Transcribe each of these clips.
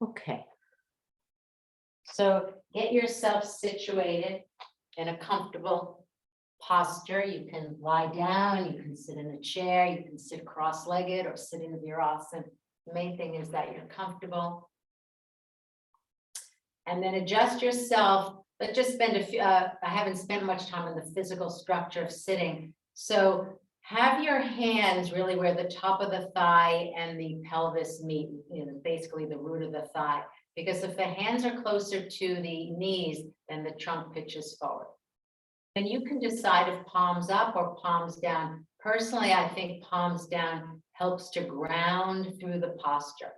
Okay. So get yourself situated in a comfortable posture. You can lie down, you can sit in a chair, you can sit cross-legged or sit in Virasana. The main thing is that you're comfortable. And then adjust yourself. Let's just spend a few, I haven't spent much time on the physical structure of sitting. So have your hands really where the top of the thigh and the pelvis meet, basically the root of the thigh. Because if the hands are closer to the knees, then the trunk pitches forward. And you can decide if palms up or palms down. Personally, I think palms down helps to ground through the posture.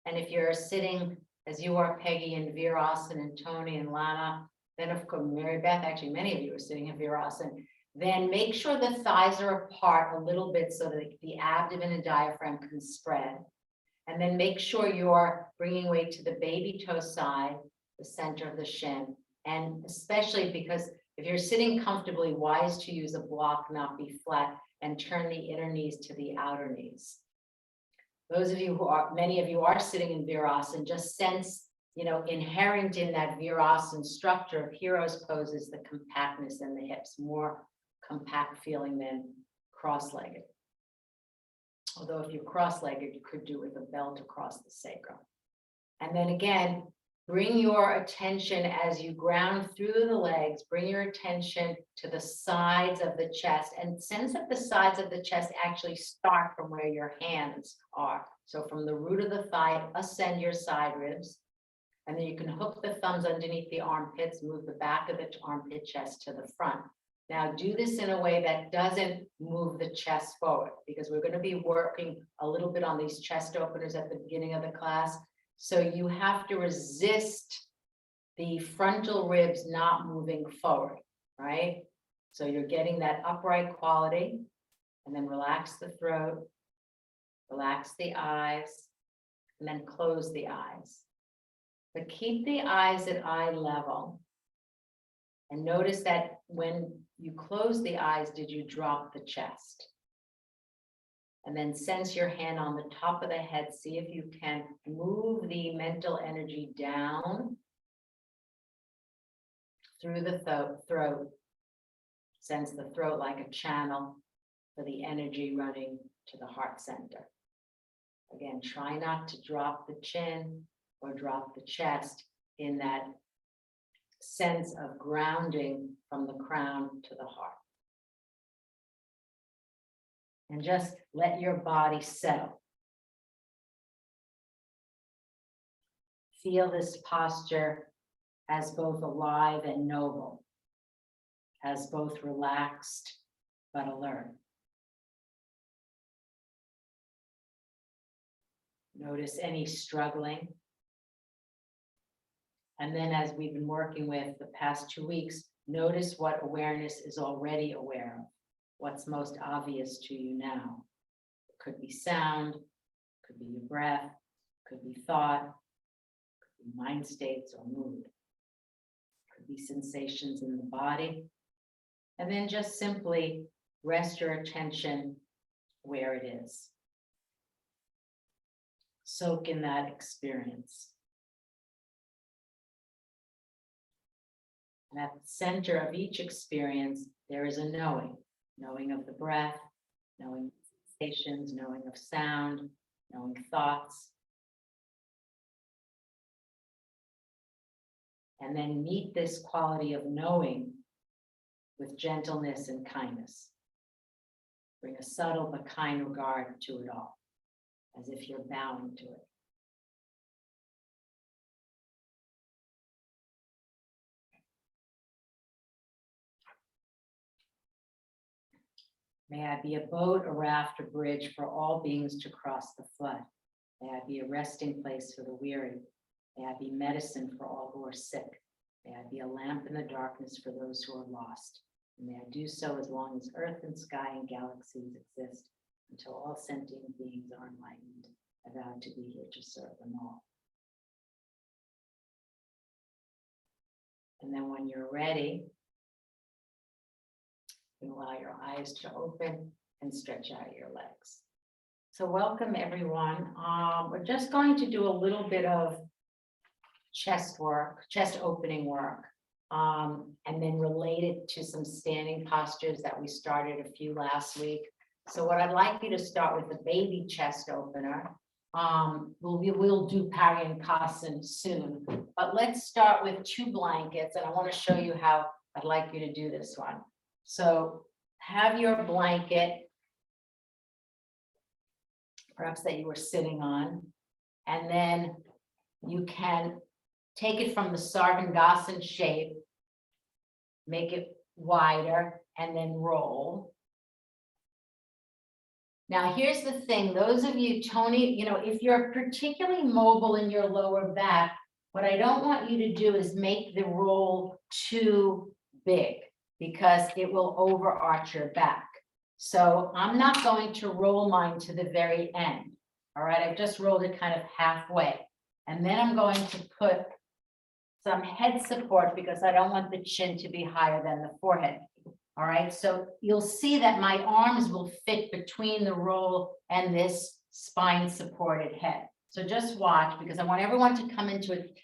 And if you're sitting as you are, Peggy and Virasana and Tony and Lana, then of course, Mary Beth, actually many of you are sitting in Virasana, then make sure the thighs are apart a little bit so that the abdomen and diaphragm can spread. And then make sure you're bringing weight to the baby toe side, the center of the shin. And especially because if you're sitting comfortably, wise to use a block, not be flat, and turn the inner knees to the outer knees. Those of you who are, many of you are sitting in Virasana, just sense, inherent in that Virasana structure of hero's pose is the compactness in the hips, more compact feeling than cross-legged. Although if you're cross-legged, you could do with a belt across the sacrum. And then again, bring your attention as you ground through the legs, bring your attention to the sides of the chest and sense that the sides of the chest actually start from where your hands are. So from the root of the thigh, ascend your side ribs. And then you can hook the thumbs underneath the armpits, move the back of the armpit chest to the front. Now do this in a way that doesn't move the chest forward, because we're going to be working a little bit on these chest openers at the beginning of the class. So you have to resist the frontal ribs not moving forward, right? So you're getting that upright quality, and then relax the throat, relax the eyes, and then close the eyes. But keep the eyes at eye level. And notice that when you close the eyes, did you drop the chest? And then sense your hand on the top of the head. See if you can move the mental energy down through the throat. Sense the throat like a channel for the energy running to the heart center. Again, try not to drop the chin or drop the chest in that sense of grounding from the crown to the heart. And just let your body settle. Feel this posture as both alive and noble, as both relaxed but alert. Notice any struggling. And then as we've been working with the past 2 weeks, notice what awareness is already aware of. What's most obvious to you now? It could be sound, could be your breath, could be thought, could be mind states or mood. Could be sensations in the body. And then just simply rest your attention where it is. Soak in that experience. And at the center of each experience, there is a knowing. Knowing of the breath, knowing of sensations, knowing of sound, knowing thoughts. And then meet this quality of knowing with gentleness and kindness. Bring a subtle but kind regard to it all, as if you're bowing to it. May I be a boat, a raft, a bridge for all beings to cross the flood. May I be a resting place for the weary. May I be medicine for all who are sick. May I be a lamp in the darkness for those who are lost. And may I do so as long as earth and sky and galaxies exist, until all sentient beings are enlightened. I vow to be here to serve them all. And then when you're ready, you allow your eyes to open and stretch out your legs. So welcome everyone. We're just going to do a little bit of chest work, chest opening work, and then related to some standing postures that we started a few last week. So what I'd like you to start with the baby chest opener. We'll do Paryankasan soon, but let's start with 2 blankets, and I want to show you how I'd like you to do this one. So have your blanket, perhaps that you were sitting on, and then you can take it from the Sarvangasana shape, make it wider, and then roll. Now, here's the thing, those of you, Tony, if you're particularly mobile in your lower back, what I don't want you to do is make the roll too big because it will overarch your back. So I'm not going to roll mine to the very end. All right, I've just rolled it kind of halfway. And then I'm going to put some head support because I don't want the chin to be higher than the forehead. All right, so you'll see that my arms will fit between the roll and this spine supported head. So just watch, because I want everyone to come into it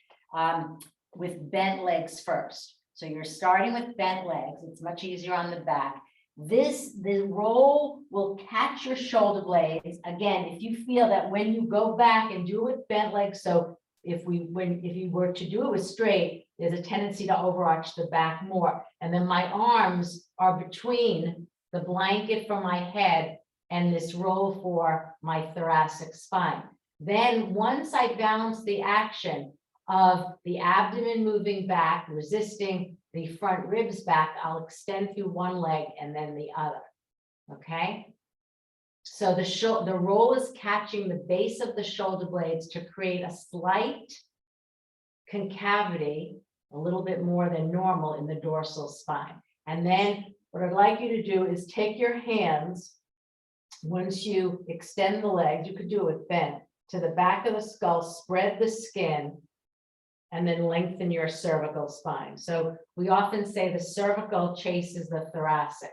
with bent legs first. So you're starting with bent legs. It's much easier on the back. The roll will catch your shoulder blades. Again, if you feel that when you go back and do it with bent legs, so if you were to do it with straight, there's a tendency to overarch the back more. And then my arms are between the blanket for my head and this roll for my thoracic spine. Then once I balance the action of the abdomen moving back, resisting the front ribs back, I'll extend through one leg and then the other, okay? So the roll is catching the base of the shoulder blades to create a slight concavity, a little bit more than normal in the dorsal spine. And then what I'd like you to do is take your hands, once you extend the legs, you could do it with bent, to the back of the skull, spread the skin, and then lengthen your cervical spine. So we often say the cervical chases the thoracic.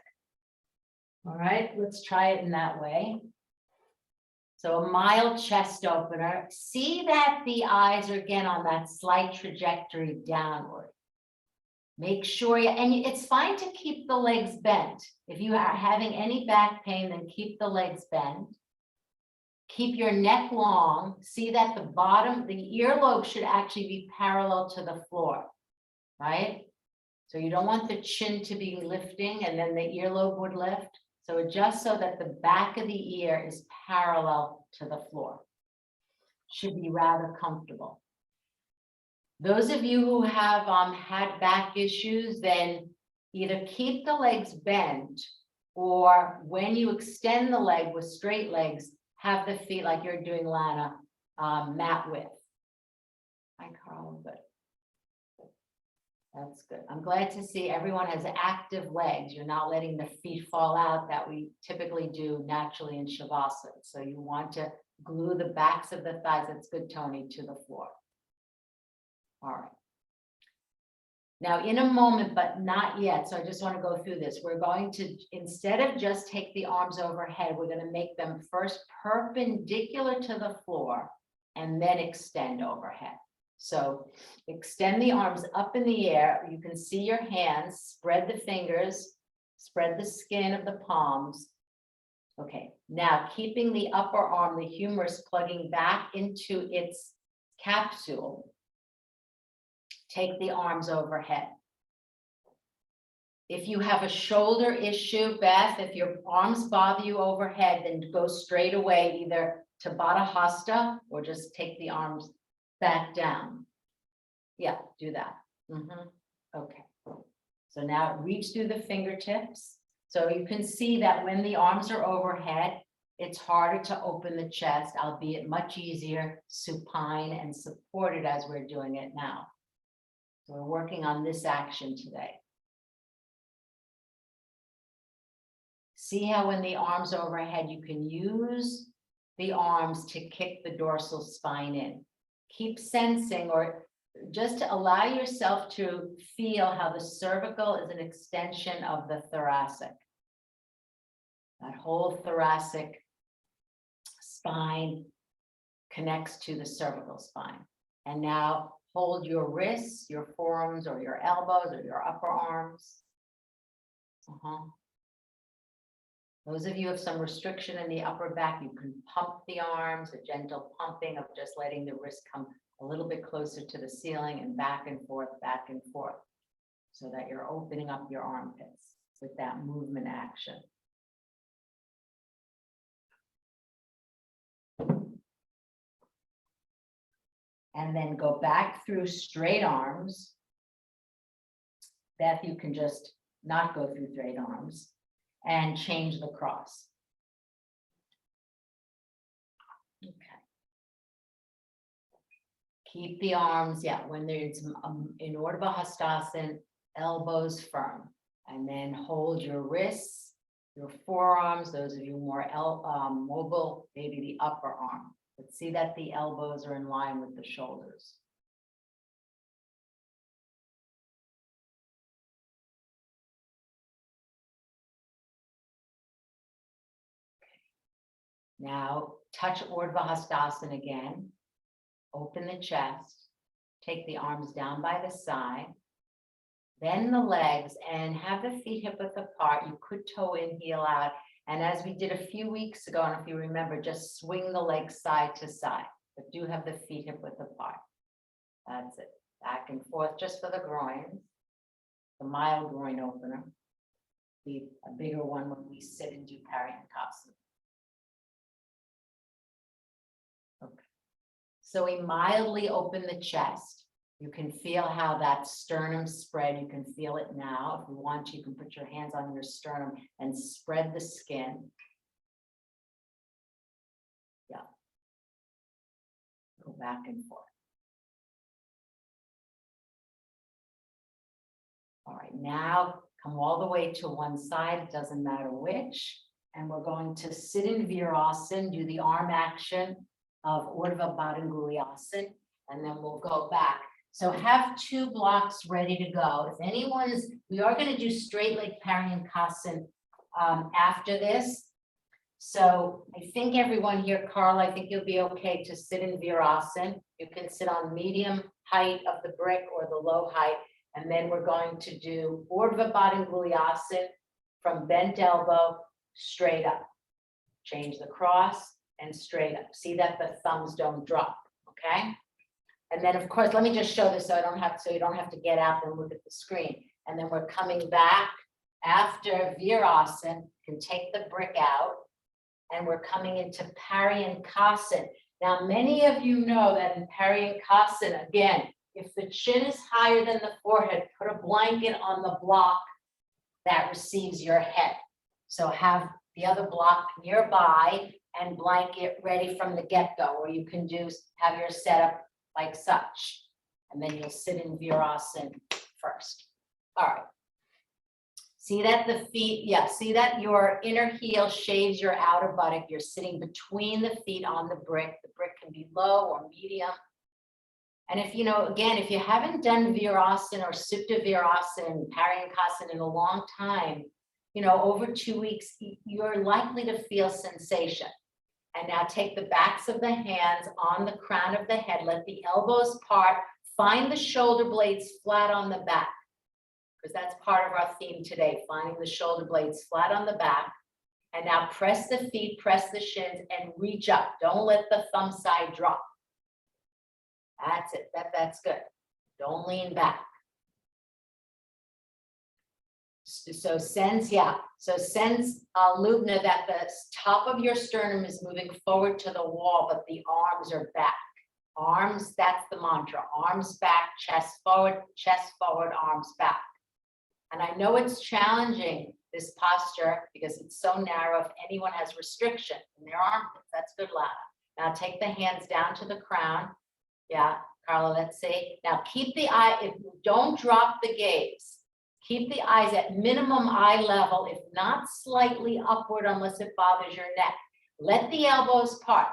All right, let's try it in that way. So a mild chest opener. See that the eyes are again on that slight trajectory downward. Make sure it's fine to keep the legs bent. If you are having any back pain, then keep the legs bent. Keep your neck long. See that the bottom, the earlobe should actually be parallel to the floor, right? So you don't want the chin to be lifting and then the earlobe would lift. So adjust so that the back of the ear is parallel to the floor. Should be rather comfortable. Those of you who have had back issues, then either keep the legs bent, or when you extend the leg with straight legs, have the feet like you're doing, Lana, mat width. Hi, Carl, but that's good. I'm glad to see everyone has active legs. You're not letting the feet fall out that we typically do naturally in Shavasana. So you want to glue the backs of the thighs, that's good, Tony, to the floor. All right. Now in a moment, but not yet, so I just want to go through this. We're going to, instead of just take the arms overhead, we're going to make them first perpendicular to the floor and then extend overhead. So extend the arms up in the air. You can see your hands, spread the fingers, spread the skin of the palms. Okay, now keeping the upper arm, the humerus, plugging back into its capsule. Take the arms overhead. If you have a shoulder issue, Beth, if your arms bother you overhead, then go straight away either to Baddha Hasta or just take the arms back down. Yeah, do that. Okay. So now reach through the fingertips. So you can see that when the arms are overhead, it's harder to open the chest, albeit much easier, supine and supported as we're doing it now. So we're working on this action today. See how when the arms are overhead, you can use the arms to kick the dorsal spine in. Keep sensing, or just to allow yourself to feel how the cervical is an extension of the thoracic. That whole thoracic spine connects to the cervical spine. And now hold your wrists, your forearms, or your elbows, or your upper arms. Those of you who have some restriction in the upper back, you can pump the arms, a gentle pumping of just letting the wrist come a little bit closer to the ceiling and back and forth, so that you're opening up your armpits with that movement action. And then go back through straight arms. Beth, you can just not go through straight arms and change the cross. Okay. Keep the arms, when there's in Urdhva Hastasana, elbows firm, and then hold your wrists, your forearms, those of you more mobile, maybe the upper arm. But see that the elbows are in line with the shoulders. Now touch Urdhva Hastasana again. Open the chest. Take the arms down by the side. Bend the legs and have the feet hip width apart. You could toe in, heel out. And as we did a few weeks ago, and if you remember, just swing the legs side to side. But do have the feet hip width apart. That's it. Back and forth just for the groins. The mild groin opener. Be a bigger one when we sit and do Paryankasana. Okay. So we mildly open the chest. You can feel how that sternum spread. You can feel it now. If you want to, you can put your hands on your sternum and spread the skin. Yeah. Go back and forth. All right, now come all the way to one side. It doesn't matter which. And we're going to sit in Virasana, do the arm action of Urdhva Badangulyasana, and then we'll go back. So have 2 blocks ready to go. If anyone's, we are going to do straight leg Paryankasana after this. So I think everyone here, Carl, I think you'll be okay to sit in Virasana. You can sit on medium height of the brick or the low height. And then we're going to do Urdhva Badangulyasana from bent elbow straight up. Change the cross and straight up. See that the thumbs don't drop, okay? And then, of course, let me just show this so you don't have to get out and look at the screen. And then we're coming back after Virasana, can take the brick out, and we're coming into Paryankasana. Now, many of you know that in Paryankasana, again, if the chin is higher than the forehead, put a blanket on the block that receives your head. So have the other block nearby and blanket ready from the get-go, or you can have your setup like such, and then you'll sit in Virasana first. All right. See that the feet, see that your inner heel shaves your outer buttock. You're sitting between the feet on the brick. The brick can be low or medium. And if you know, again, if you haven't done Virasana or Supta Virasana and Paryankasana in a long time, over 2 weeks, you're likely to feel sensation. And now take the backs of the hands on the crown of the head, let the elbows part, find the shoulder blades flat on the back, because that's part of our theme today, finding the shoulder blades flat on the back. And now press the feet, press the shins, and reach up. Don't let the thumb side drop. That's it. That's good. Don't lean back. So sense, Lubna, that the top of your sternum is moving forward to the wall, but the arms are back. Arms, that's the mantra. Arms back, chest forward, arms back. And I know it's challenging, this posture, because it's so narrow. If anyone has restriction in their armpits, that's good, Lana. Now take the hands down to the crown. Yeah, Carla, let's see. Now keep the eye, don't drop the gaze. Keep the eyes at minimum eye level, if not slightly upward, unless it bothers your neck. Let the elbows part.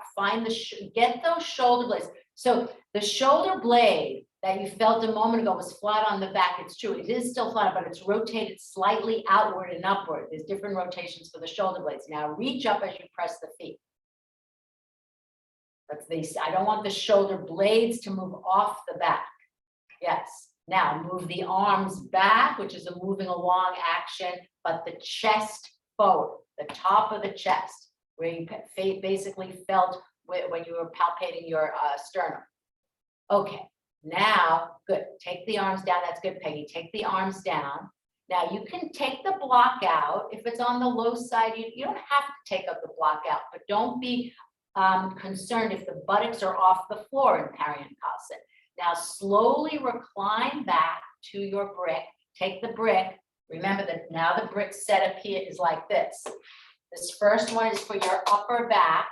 Get those shoulder blades. So the shoulder blade that you felt a moment ago was flat on the back. It's true. It is still flat, but it's rotated slightly outward and upward. There's different rotations for the shoulder blades. Now reach up as you press the feet. I don't want the shoulder blades to move off the back. Yes. Now move the arms back, which is a moving along action, but the chest forward, the top of the chest, where you basically felt when you were palpating your sternum. Okay, now, good. Take the arms down. That's good, Peggy. Take the arms down. Now you can take the block out. If it's on the low side, you don't have to take up the block out, but don't be concerned if the buttocks are off the floor in Paryanukasana. Now slowly recline back to your brick. Take the brick. Remember that now the brick setup here is like this. This first one is for your upper back,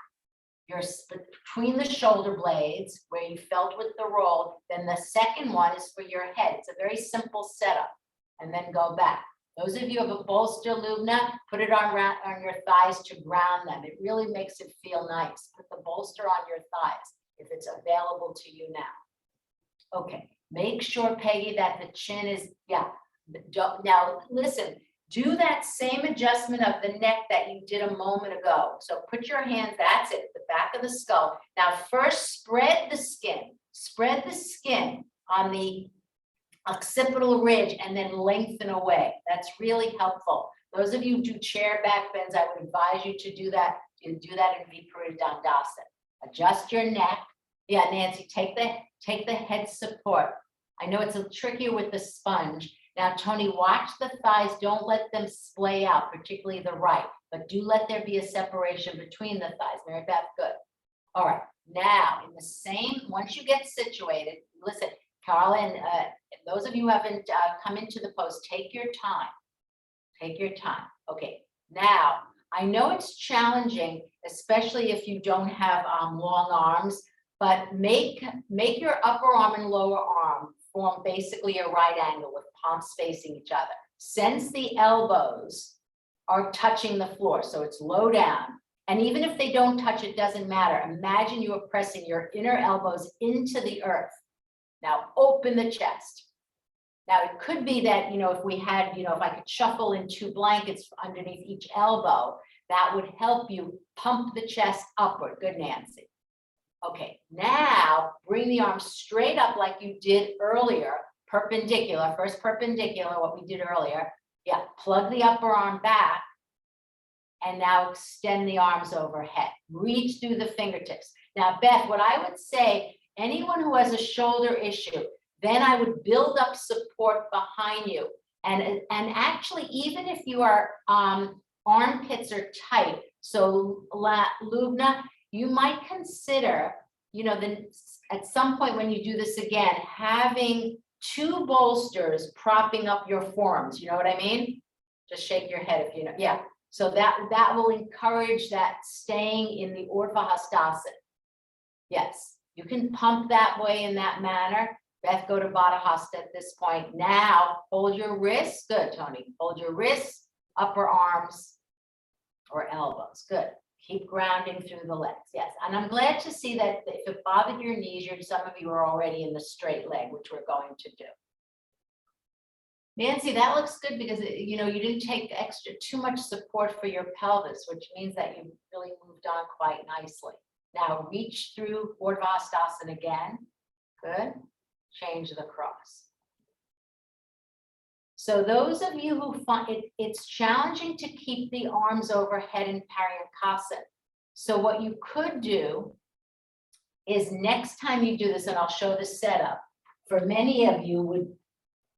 your between the shoulder blades where you felt with the roll. Then the second one is for your head. It's a very simple setup. And then go back. Those of you who have a bolster, Lubna, put it on your thighs to ground them. It really makes it feel nice. Put the bolster on your thighs if it's available to you now. Okay, make sure, Peggy, that the chin is, yeah. Now, listen, do that same adjustment of the neck that you did a moment ago. So put your hands, that's it, the back of the skull. Now, first spread the skin on the occipital ridge and then lengthen away. That's really helpful. Those of you who do chair back bends, I would advise you to do that. You do that in Viparita Dandasana. Adjust your neck. Yeah, Nancy, take the head support. I know it's a trickier with the sponge. Now, Tony, watch the thighs. Don't let them splay out, particularly the right, but do let there be a separation between the thighs. Mary Beth, good. All right, now in the same, once you get situated, listen, Carla, and those of you who haven't come into the post, take your time. Take your time. Okay, now, I know it's challenging, especially if you don't have long arms, but make your upper arm and lower arm form basically a right angle with palms facing each other. Since the elbows are touching the floor, so it's low down, and even if they don't touch, it doesn't matter. Imagine you are pressing your inner elbows into the earth. Now open the chest. Now it could be that, if we had, if I could shuffle in 2 blankets underneath each elbow, that would help you pump the chest upward. Good, Nancy. Okay, now bring the arms straight up like you did earlier, perpendicular, first perpendicular, what we did earlier. Yeah, plug the upper arm back and now extend the arms overhead. Reach through the fingertips. Now, Beth, what I would say, anyone who has a shoulder issue, then I would build up support behind you. And actually, even if your armpits are tight, so Lubna, you might consider, at some point when you do this again, having 2 bolsters propping up your forearms. You know what I mean? Just shake your head if you know. Yeah. So that will encourage that staying in the Urdhva Hastasana. Yes, you can pump that way in that manner. Beth, go to Baddha Hasta at this point. Now, hold your wrists. Good, Tony. Hold your wrists, upper arms, or elbows. Good. Keep grounding through the legs. Yes. And I'm glad to see that if it bothered your knees, some of you are already in the straight leg, which we're going to do. Nancy, that looks good because, you didn't take too much support for your pelvis, which means that you really moved on quite nicely. Now reach through Urdhva Hastasana again. Good. Change the cross. So those of you who find it's challenging to keep the arms overhead in Paryanukasana. So what you could do is next time you do this, and I'll show the setup, for many of you would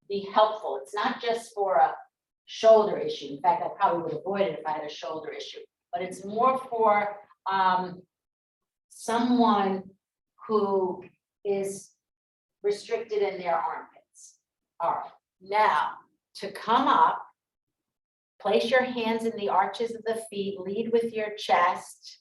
be helpful. It's not just for a shoulder issue. In fact, I probably would avoid it if I had a shoulder issue, but it's more for someone who is restricted in their armpits. All right, now to come up, place your hands in the arches of the feet, lead with your chest.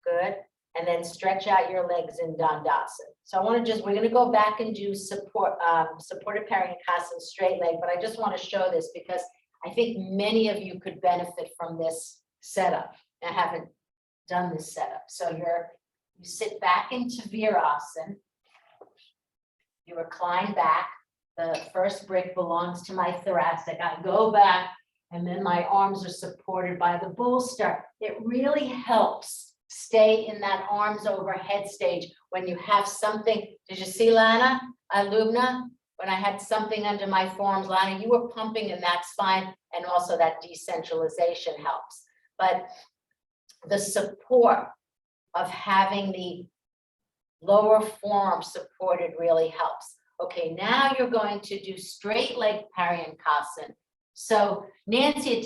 Good. And then stretch out your legs in Dandasana. So we're going to go back and do supported Paryanukasana straight leg, but I just want to show this because I think many of you could benefit from this setup. I haven't done this setup. So you sit back into Virasana. You recline back. The first brick belongs to my thoracic. I go back and then my arms are supported by the bolster. It really helps stay in that arms overhead stage when you have something, did you see Lana, Lubna? When I had something under my forearms, Lana, you were pumping and that's fine. And also that decentralization helps. But the support of having the lower forearm supported really helps. Okay, now you're going to do straight leg Paryankasan. So Nancy, it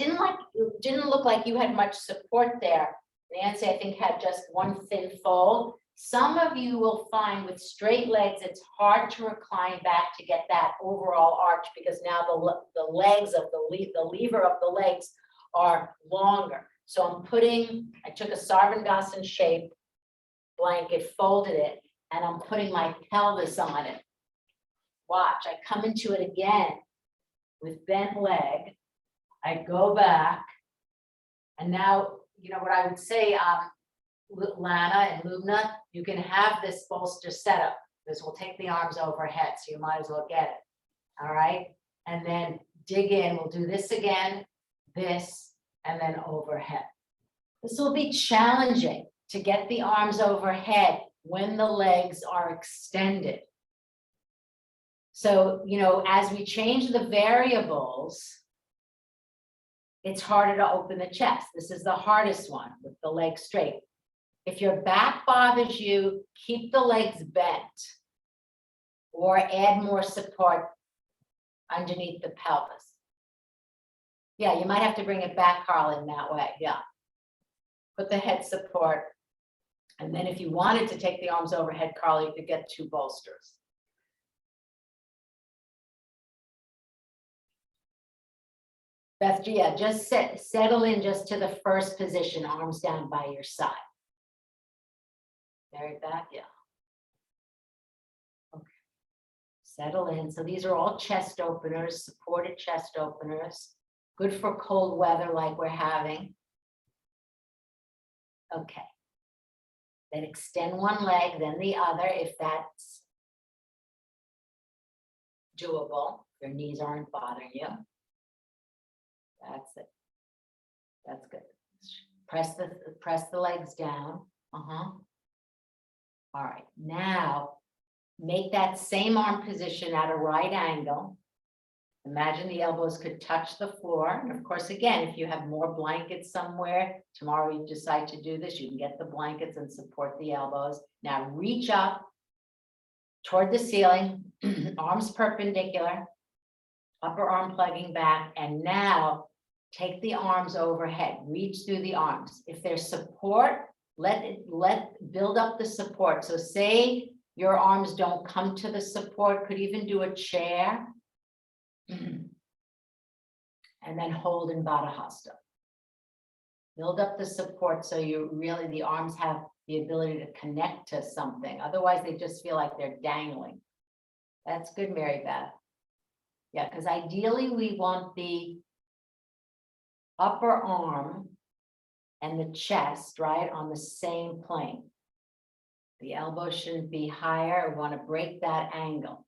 didn't look like you had much support there. Nancy, I think, had just one thin fold. Some of you will find with straight legs, it's hard to recline back to get that overall arch because now the legs of the lever of the legs are longer. So I took a Sarvangasana shape blanket, folded it, and I'm putting my pelvis on it. Watch, I come into it again with bent leg. I go back, and now, you know what I would say, Lana and Lubna, you can have this bolster setup. This will take the arms overhead, so you might as well get it. All right, and then dig in. We'll do this again, this, and then overhead. This will be challenging to get the arms overhead when the legs are extended. So, you know, as we change the variables, it's harder to open the chest. This is the hardest one with the legs straight. If your back bothers you, keep the legs bent or add more support underneath the pelvis. Yeah, you might have to bring it back, Carl, in that way. Yeah. Put the head support. And then if you wanted to take the arms overhead, Carl, you could get 2 bolsters. Beth, yeah, just settle in just to the first position, arms down by your side. Very back, yeah. Okay. Settle in. So these are all chest openers, supported chest openers. Good for cold weather like we're having. Okay. Then extend one leg, then the other, if that's doable. Your knees aren't bothering you. That's it. That's good. Press the legs down. All right, now make that same arm position at a right angle. Imagine the elbows could touch the floor. And of course, again, if you have more blankets somewhere, tomorrow you decide to do this, you can get the blankets and support the elbows. Now reach up toward the ceiling, arms perpendicular, upper arm plugging back, and now take the arms overhead, reach through the arms. If there's support, build up the support. So say your arms don't come to the support, could even do a chair. And then hold in Baddha Hasta. Build up the support so the arms have the ability to connect to something. Otherwise, they just feel like they're dangling. That's good, Mary Beth. Yeah, because ideally we want the upper arm and the chest, right, on the same plane. The elbow shouldn't be higher. We want to break that angle.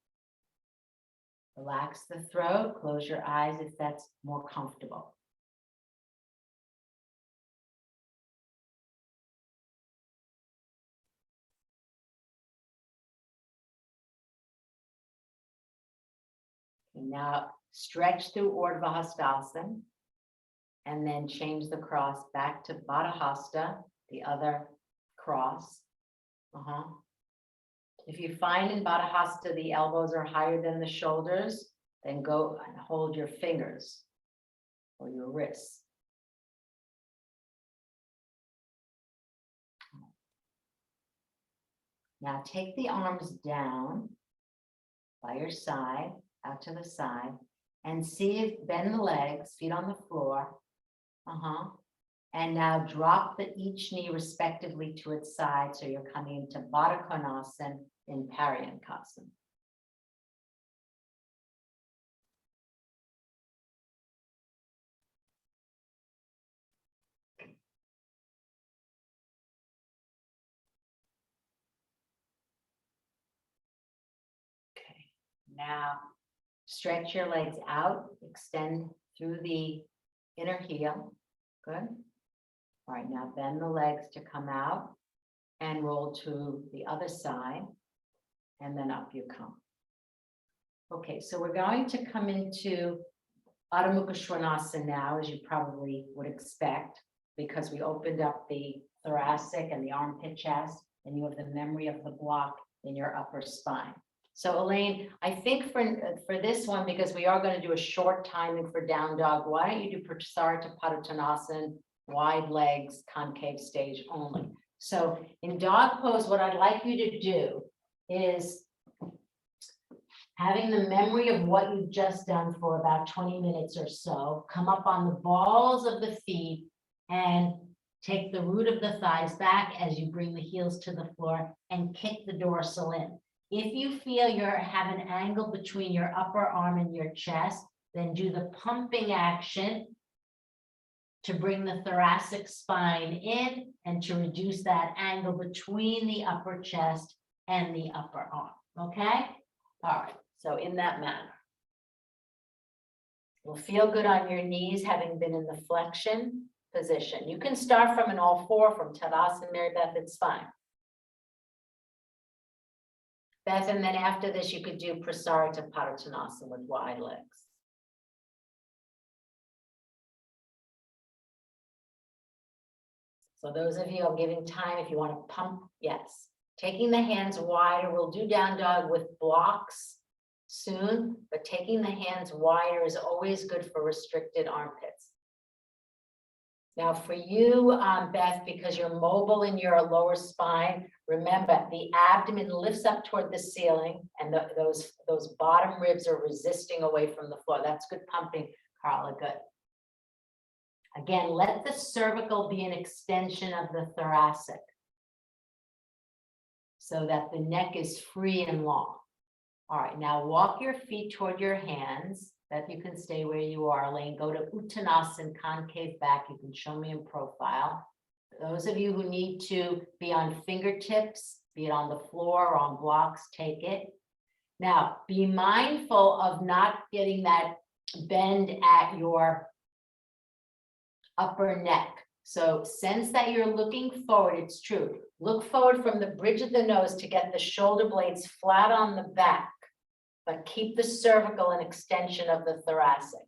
Relax the throat, close your eyes if that's more comfortable. Okay, now stretch through Urdhva Hastasana and then change the cross back to Baddha Hasta, the other cross. If you find in Baddha Hasta the elbows are higher than the shoulders, then go and hold your fingers or your wrists. Now take the arms down by your side, out to the side, and see if bend the legs, feet on the floor. And now drop each knee respectively to its side, so you're coming into Baddha Konasana in Paryankasan. Okay, now stretch your legs out, extend through the inner heel. Good. All right, now bend the legs to come out and roll to the other side, and then up you come. Okay, so we're going to come into Adho Mukha Svanasana now, as you probably would expect, because we opened up the thoracic and the armpit chest, and you have the memory of the block in your upper spine. So Elaine, I think for this one, because we are going to do a short timing for down dog, why don't you do Prasarita Padottanasana, wide legs, concave stage only. So in dog pose, what I'd like you to do is, having the memory of what you've just done for about 20 minutes or so, come up on the balls of the feet and take the root of the thighs back as you bring the heels to the floor and kick the dorsal in. If you feel you have an angle between your upper arm and your chest, then do the pumping action to bring the thoracic spine in and to reduce that angle between the upper chest and the upper arm, okay? All right, so in that manner. You'll feel good on your knees having been in the flexion position. You can start from an all four, from Tadasana, Mary Beth, it's fine. Beth, and then after this, you could do Prasarita Padottanasana with wide legs. So those of you, I'm giving time if you want to pump, yes. Taking the hands wider, we'll do down dog with blocks soon, but taking the hands wider is always good for restricted armpits. Now for you, Beth, because you're mobile in your lower spine, remember the abdomen lifts up toward the ceiling and those bottom ribs are resisting away from the floor. That's good pumping, Carla, good. Again, let the cervical be an extension of the thoracic so that the neck is free and long. All right, now walk your feet toward your hands. That you can stay where you are, Elaine. Go to Uttanasana, concave back. You can show me in profile. For those of you who need to be on fingertips, be it on the floor or on blocks, take it. Now, be mindful of not getting that bend at your upper neck. So sense that you're looking forward. It's true. Look forward from the bridge of the nose to get the shoulder blades flat on the back, but keep the cervical an extension of the thoracic.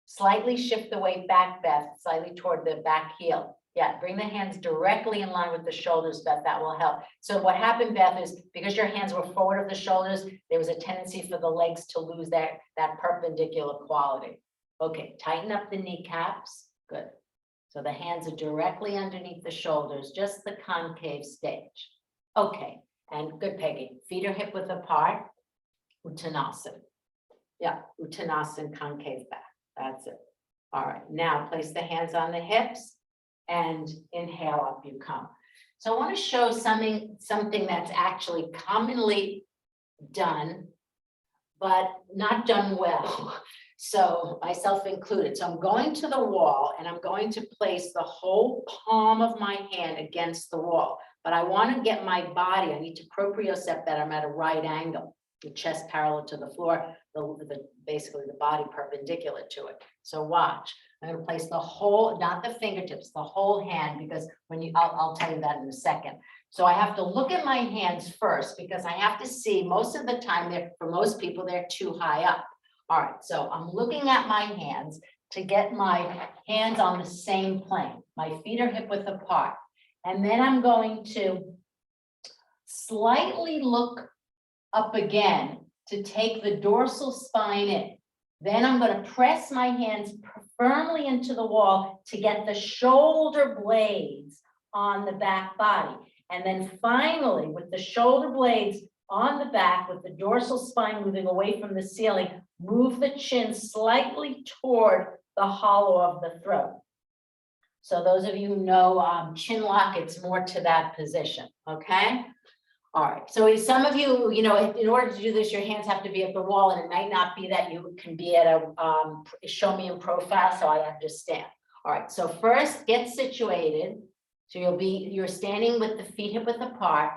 Slightly shift the weight back, Beth, slightly toward the back heel. Yeah, bring the hands directly in line with the shoulders, Beth, that will help. So what happened, Beth, is because your hands were forward of the shoulders, there was a tendency for the legs to lose that perpendicular quality. Okay, tighten up the kneecaps, good. So the hands are directly underneath the shoulders, just the concave stage. Okay, and good, Peggy. Feet are hip width apart. Uttanasana. Yeah, Uttanasana, concave back. That's it. All right, now place the hands on the hips and inhale, up you come. So I want to show something that's actually commonly done, but not done well. So myself included. So I'm going to the wall and I'm going to place the whole palm of my hand against the wall, but I want to get my body, I need to propriocept that I'm at a right angle, the chest parallel to the floor, basically the body perpendicular to it. So watch, I'm going to place the whole, not the fingertips, the whole hand, because when I'll tell you that in a second. So I have to look at my hands first because I have to see, most of the time, for most people, they're too high up. All right, so I'm looking at my hands to get my hands on the same plane. My feet are hip width apart. And then I'm going to slightly look up again to take the dorsal spine in. Then I'm going to press my hands firmly into the wall to get the shoulder blades on the back body. And then finally, with the shoulder blades on the back, with the dorsal spine moving away from the ceiling, move the chin slightly toward the hollow of the throat. So those of you who know chin lock, it's more to that position, okay? All right, so some of you, in order to do this, your hands have to be at the wall, and it might not be that you can be at a, show me in profile, so I understand. All right, so first get situated. So you're standing with the feet hip width apart.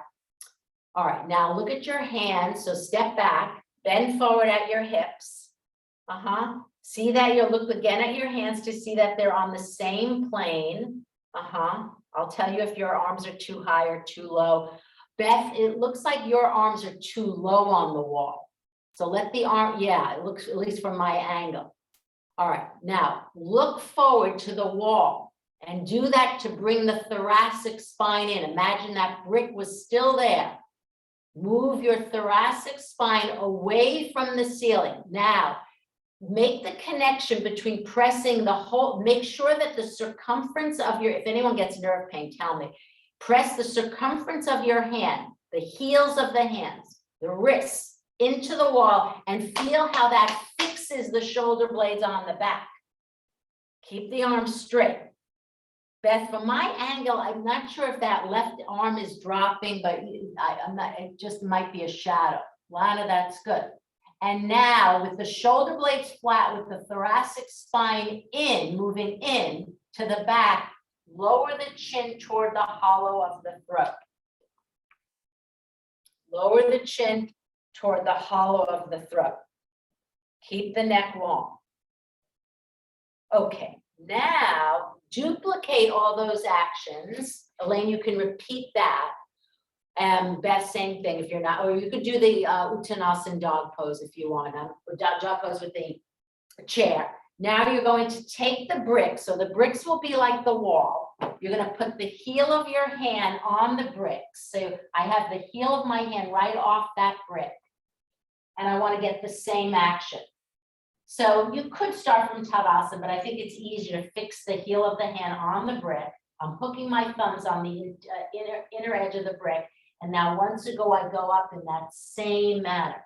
All right, now look at your hands. So step back, bend forward at your hips. See that, you look again at your hands to see that they're on the same plane. I'll tell you if your arms are too high or too low. Beth, it looks like your arms are too low on the wall. So let the arm, yeah, it looks, at least from my angle. All right, now look forward to the wall and do that to bring the thoracic spine in. Imagine that brick was still there. Move your thoracic spine away from the ceiling. Now, make the connection between pressing the whole, make sure that the circumference of your, if anyone gets nerve pain, tell me. Press the circumference of your hand, the heels of the hands, the wrists into the wall, and feel how that fixes the shoulder blades on the back. Keep the arms straight. Beth, from my angle, I'm not sure if that left arm is dropping, but I'm not, it just might be a shadow. Lana, that's good. And now with the shoulder blades flat, with the thoracic spine in, moving in to the back, lower the chin toward the hollow of the throat. Lower the chin toward the hollow of the throat. Keep the neck long. Okay, now duplicate all those actions. Elaine, you can repeat that. And Beth, same thing if you're not, or you could do the Uttanasana dog pose if you want, or dog pose with the chair. Now you're going to take the bricks. So the bricks will be like the wall. You're going to put the heel of your hand on the bricks. So I have the heel of my hand right off that brick. And I want to get the same action. So you could start from Tadasana, but I think it's easier to fix the heel of the hand on the brick. I'm hooking my thumbs on the inner edge of the brick. And now once ago, I go up in that same manner.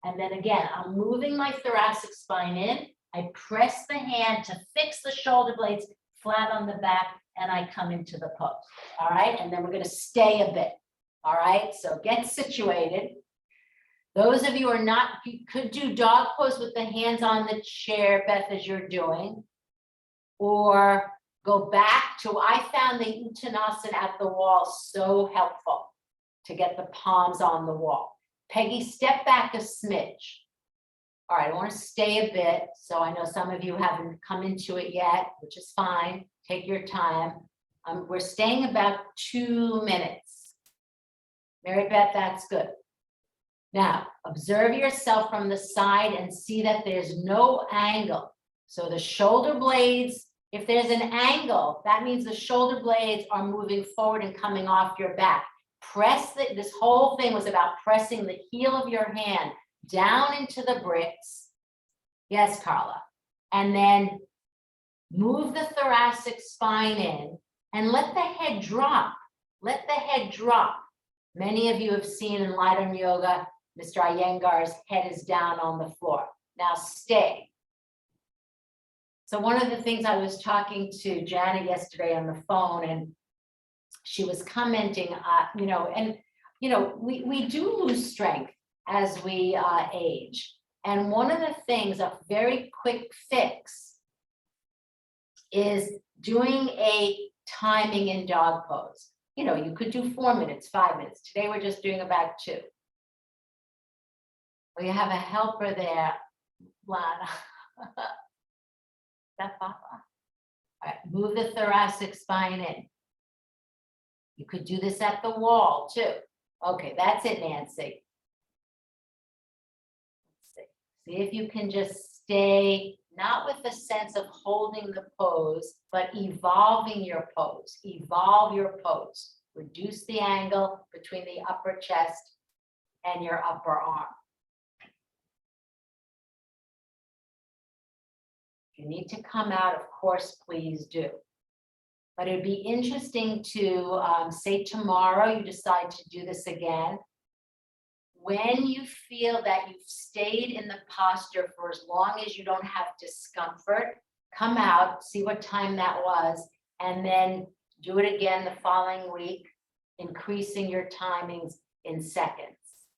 And then again, I'm moving my thoracic spine in. I press the hand to fix the shoulder blades flat on the back, and I come into the pose. All right, and then we're going to stay a bit. All right, so get situated. Those of you who are not, you could do dog pose with the hands on the chair, Beth, as you're doing, or go back to, I found the Uttanasana at the wall so helpful to get the palms on the wall. Peggy, step back a smidge. All right, I want to stay a bit. So I know some of you haven't come into it yet, which is fine. Take your time. We're staying about 2 minutes. Mary Beth, that's good. Now, observe yourself from the side and see that there's no angle. So the shoulder blades, if there's an angle, that means the shoulder blades are moving forward and coming off your back. Press this whole thing was about pressing the heel of your hand down into the bricks. Yes, Carla. And then move the thoracic spine in and let the head drop. Let the head drop. Many of you have seen in Light on Yoga, Mr. Iyengar's head is down on the floor. Now stay. So one of the things I was talking to Janet yesterday on the phone, and she was commenting, we do lose strength as we age. And one of the things, a very quick fix, is doing a timing in dog pose. You could do 4 minutes, 5 minutes. Today we're just doing about 2. Well, you have a helper there, Lana. That Papa. All right, move the thoracic spine in. You could do this at the wall too. Okay, that's it, Nancy. See if you can just stay, not with the sense of holding the pose, but evolving your pose. Evolve your pose. Reduce the angle between the upper chest and your upper arm. If you need to come out, of course, please do. But it'd be interesting to say tomorrow you decide to do this again. When you feel that you've stayed in the posture for as long as you don't have discomfort, come out, see what time that was, and then do it again the following week, increasing your timings in seconds.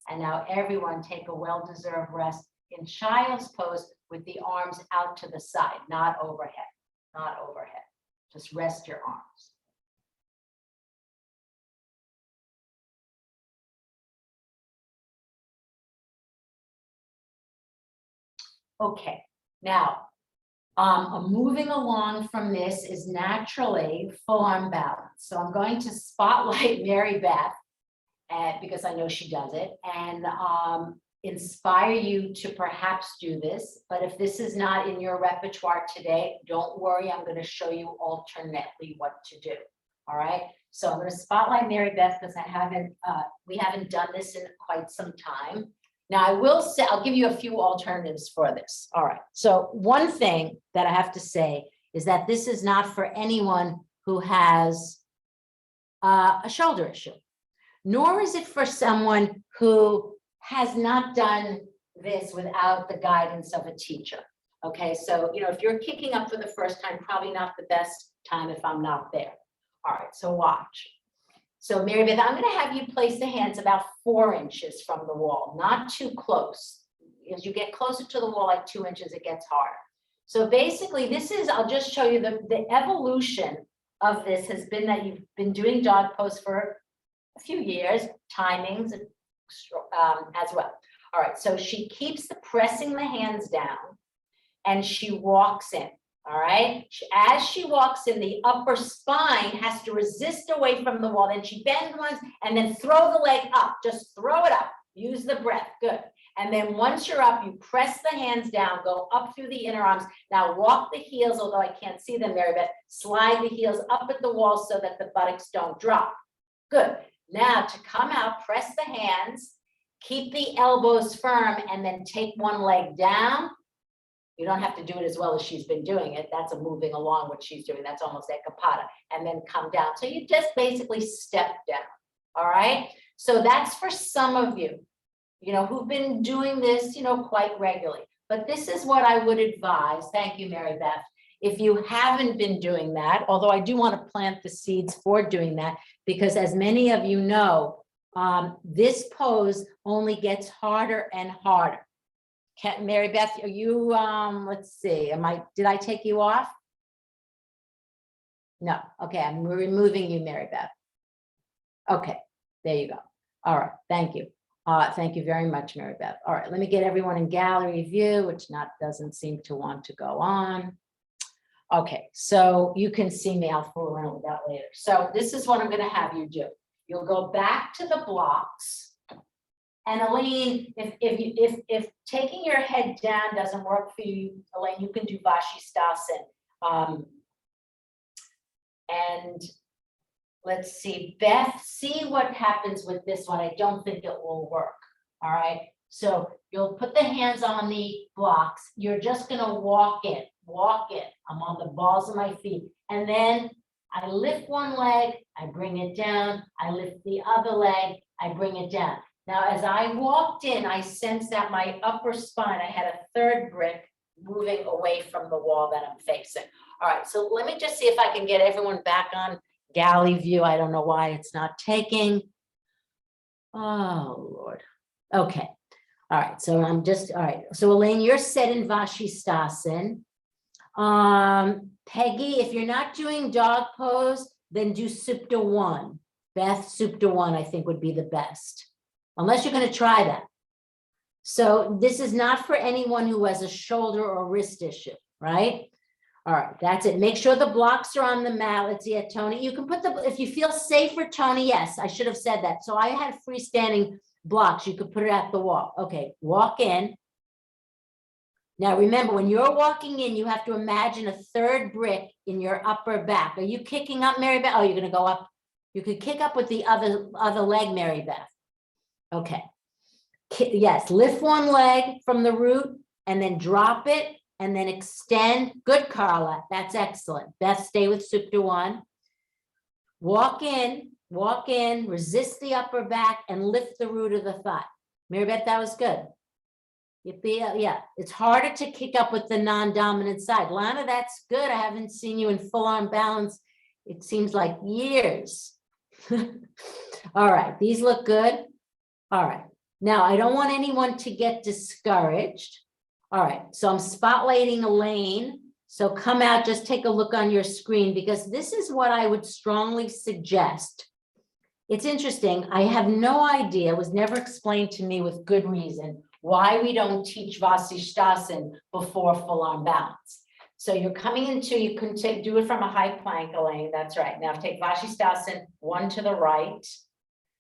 And now everyone take a well-deserved rest in child's pose with the arms out to the side, not overhead, not overhead. Just rest your arms. Okay, now Moving along from this is naturally full arm balance. So I'm going to spotlight Mary Beth, because I know she does it, and inspire you to perhaps do this. But if this is not in your repertoire today, don't worry, I'm going to show you alternately what to do. All right. So I'm going to spotlight Mary Beth because we haven't done this in quite some time. Now I will say, I'll give you a few alternatives for this. All right. So one thing that I have to say is that this is not for anyone who has a shoulder issue, nor is it for someone who has not done this without the guidance of a teacher. Okay, so, if you're kicking up for the first time, probably not the best time if I'm not there. All right, so watch. So Mary Beth, I'm gonna have you place the hands about 4 inches from the wall, not too close. As you get closer to the wall, like 2 inches, it gets harder. So basically this is, I'll just show you the evolution of this has been that you've been doing dog pose for a few years, timings as well. All right, so she keeps pressing the hands down and she walks in. All right, as she walks in, the upper spine has to resist away from the wall. Then she bends once and then throw the leg up. Just throw it up. Use the breath. Good. And then once you're up, you press the hands down, go up through the inner arms. Now walk the heels, although I can't see them, Mary Beth. Slide the heels up at the wall so that the buttocks don't drop. Good. Now to come out, press the hands, keep the elbows firm, and then take one leg down. You don't have to do it as well as she's been doing it. That's a moving along what she's doing. That's almost like Kapata. And then come down. So you just basically step down. All right. So that's for some of you, who've been doing this, quite regularly. But this is what I would advise. Thank you, Mary Beth. If you haven't been doing that, although I do want to plant the seeds for doing that, because as many of you know, this pose only gets harder and harder. Mary Beth, are you, let's see, did I take you off? No, okay, I'm removing you, Mary Beth. Okay, there you go. All right, thank you. Thank you very much, Mary Beth. All right, let me get everyone in gallery view, which doesn't seem to want to go on. Okay, so you can see me, I'll fool around with that later. So this is what I'm gonna have you do. You'll go back to the blocks. And Elaine, if taking your head down doesn't work for you, Elaine, you can do Vashisthasana. And let's see, Beth, see what happens with this one. I don't think it will work. All right. So you'll put the hands on the blocks. You're just gonna walk in. I'm on the balls of my feet. And then I lift one leg, I bring it down. I lift the other leg, I bring it down. Now, as I walked in, I sensed that my upper spine, I had a third brick moving away from the wall that I'm facing. All right, so let me just see if I can get everyone back on galley view. I don't know why it's not taking. Oh, Lord. Okay. All right, so all right. So Elaine, you're set in Vashisthasana. Peggy, if you're not doing dog pose, then do Supta 1. Beth, Supta 1, I think would be the best. Unless you're going to try that. So this is not for anyone who has a shoulder or wrist issue, right? All right, that's it. Make sure the blocks are on the mat. Let's see it, Tony. You can put if you feel safer, Tony, yes, I should have said that. So I had freestanding blocks. You could put it at the wall. Okay, walk in. Now remember, when you're walking in, you have to imagine a third brick in your upper back. Are you kicking up, Mary Beth? Oh, you're going to go up. You could kick up with the other leg, Mary Beth. Okay. Yes, lift one leg from the root and then drop it and then extend. Good, Carla. That's excellent. Beth, stay with Supta 1. Walk in, resist the upper back and lift the root of the thigh. Mary Beth, that was good. Yeah, it's harder to kick up with the non-dominant side. Lana, that's good. I haven't seen you in full arm balance. It seems like years. All right, these look good. All right, now I don't want anyone to get discouraged. All right, so I'm spotlighting Elaine. So come out, just take a look on your screen because this is what I would strongly suggest. It's interesting. I have no idea, it was never explained to me with good reason, why we don't teach Vashisthasana before full arm balance. So you're coming into, you can do it from a high plank, Elaine, that's right. Now take Vashisthasana, one to the right.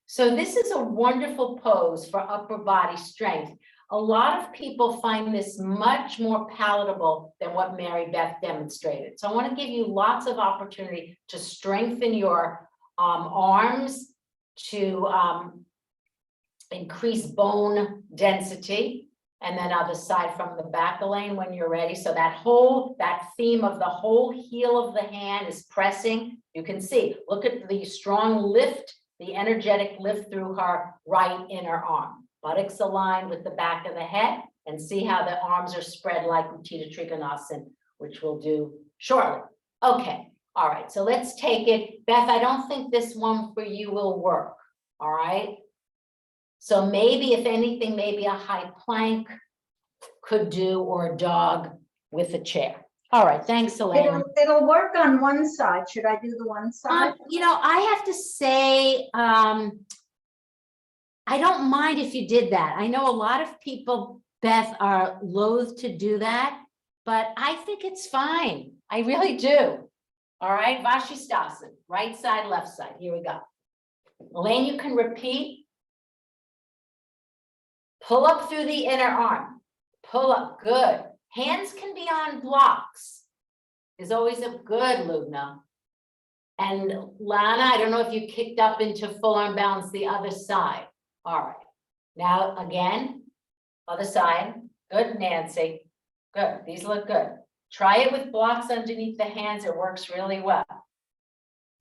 So this is a wonderful pose for upper body strength. A lot of people find this much more palatable than what Mary Beth demonstrated. So I want to give you lots of opportunity to strengthen your arms, to increase bone density, and then other side from the back, Elaine, when you're ready. So that theme of the whole heel of the hand is pressing. You can see, look at the strong lift, the energetic lift through her right inner arm. Buttocks aligned with the back of the head, and see how the arms are spread like Utthita Trikonasana, which we'll do shortly. Okay, all right, so let's take it. Beth, I don't think this one for you will work, all right? So maybe, if anything, maybe a high plank could do, or a dog with a chair. All right, thanks, Elaine. It'll work on one side. Should I do the one side? You know, I have to say, I don't mind if you did that. I know a lot of people, Beth, are loath to do that, but I think it's fine. I really do. All right, Vashisthasana, right side, left side. Here we go. Elaine, you can repeat. Pull up through the inner arm. Pull up, good. Hands can be on blocks. Is always a good, Lubna. And Lana, I don't know if you kicked up into full arm balance the other side. All right. Now again, other side. Good, Nancy. Good. These look good. Try it with blocks underneath the hands. It works really well.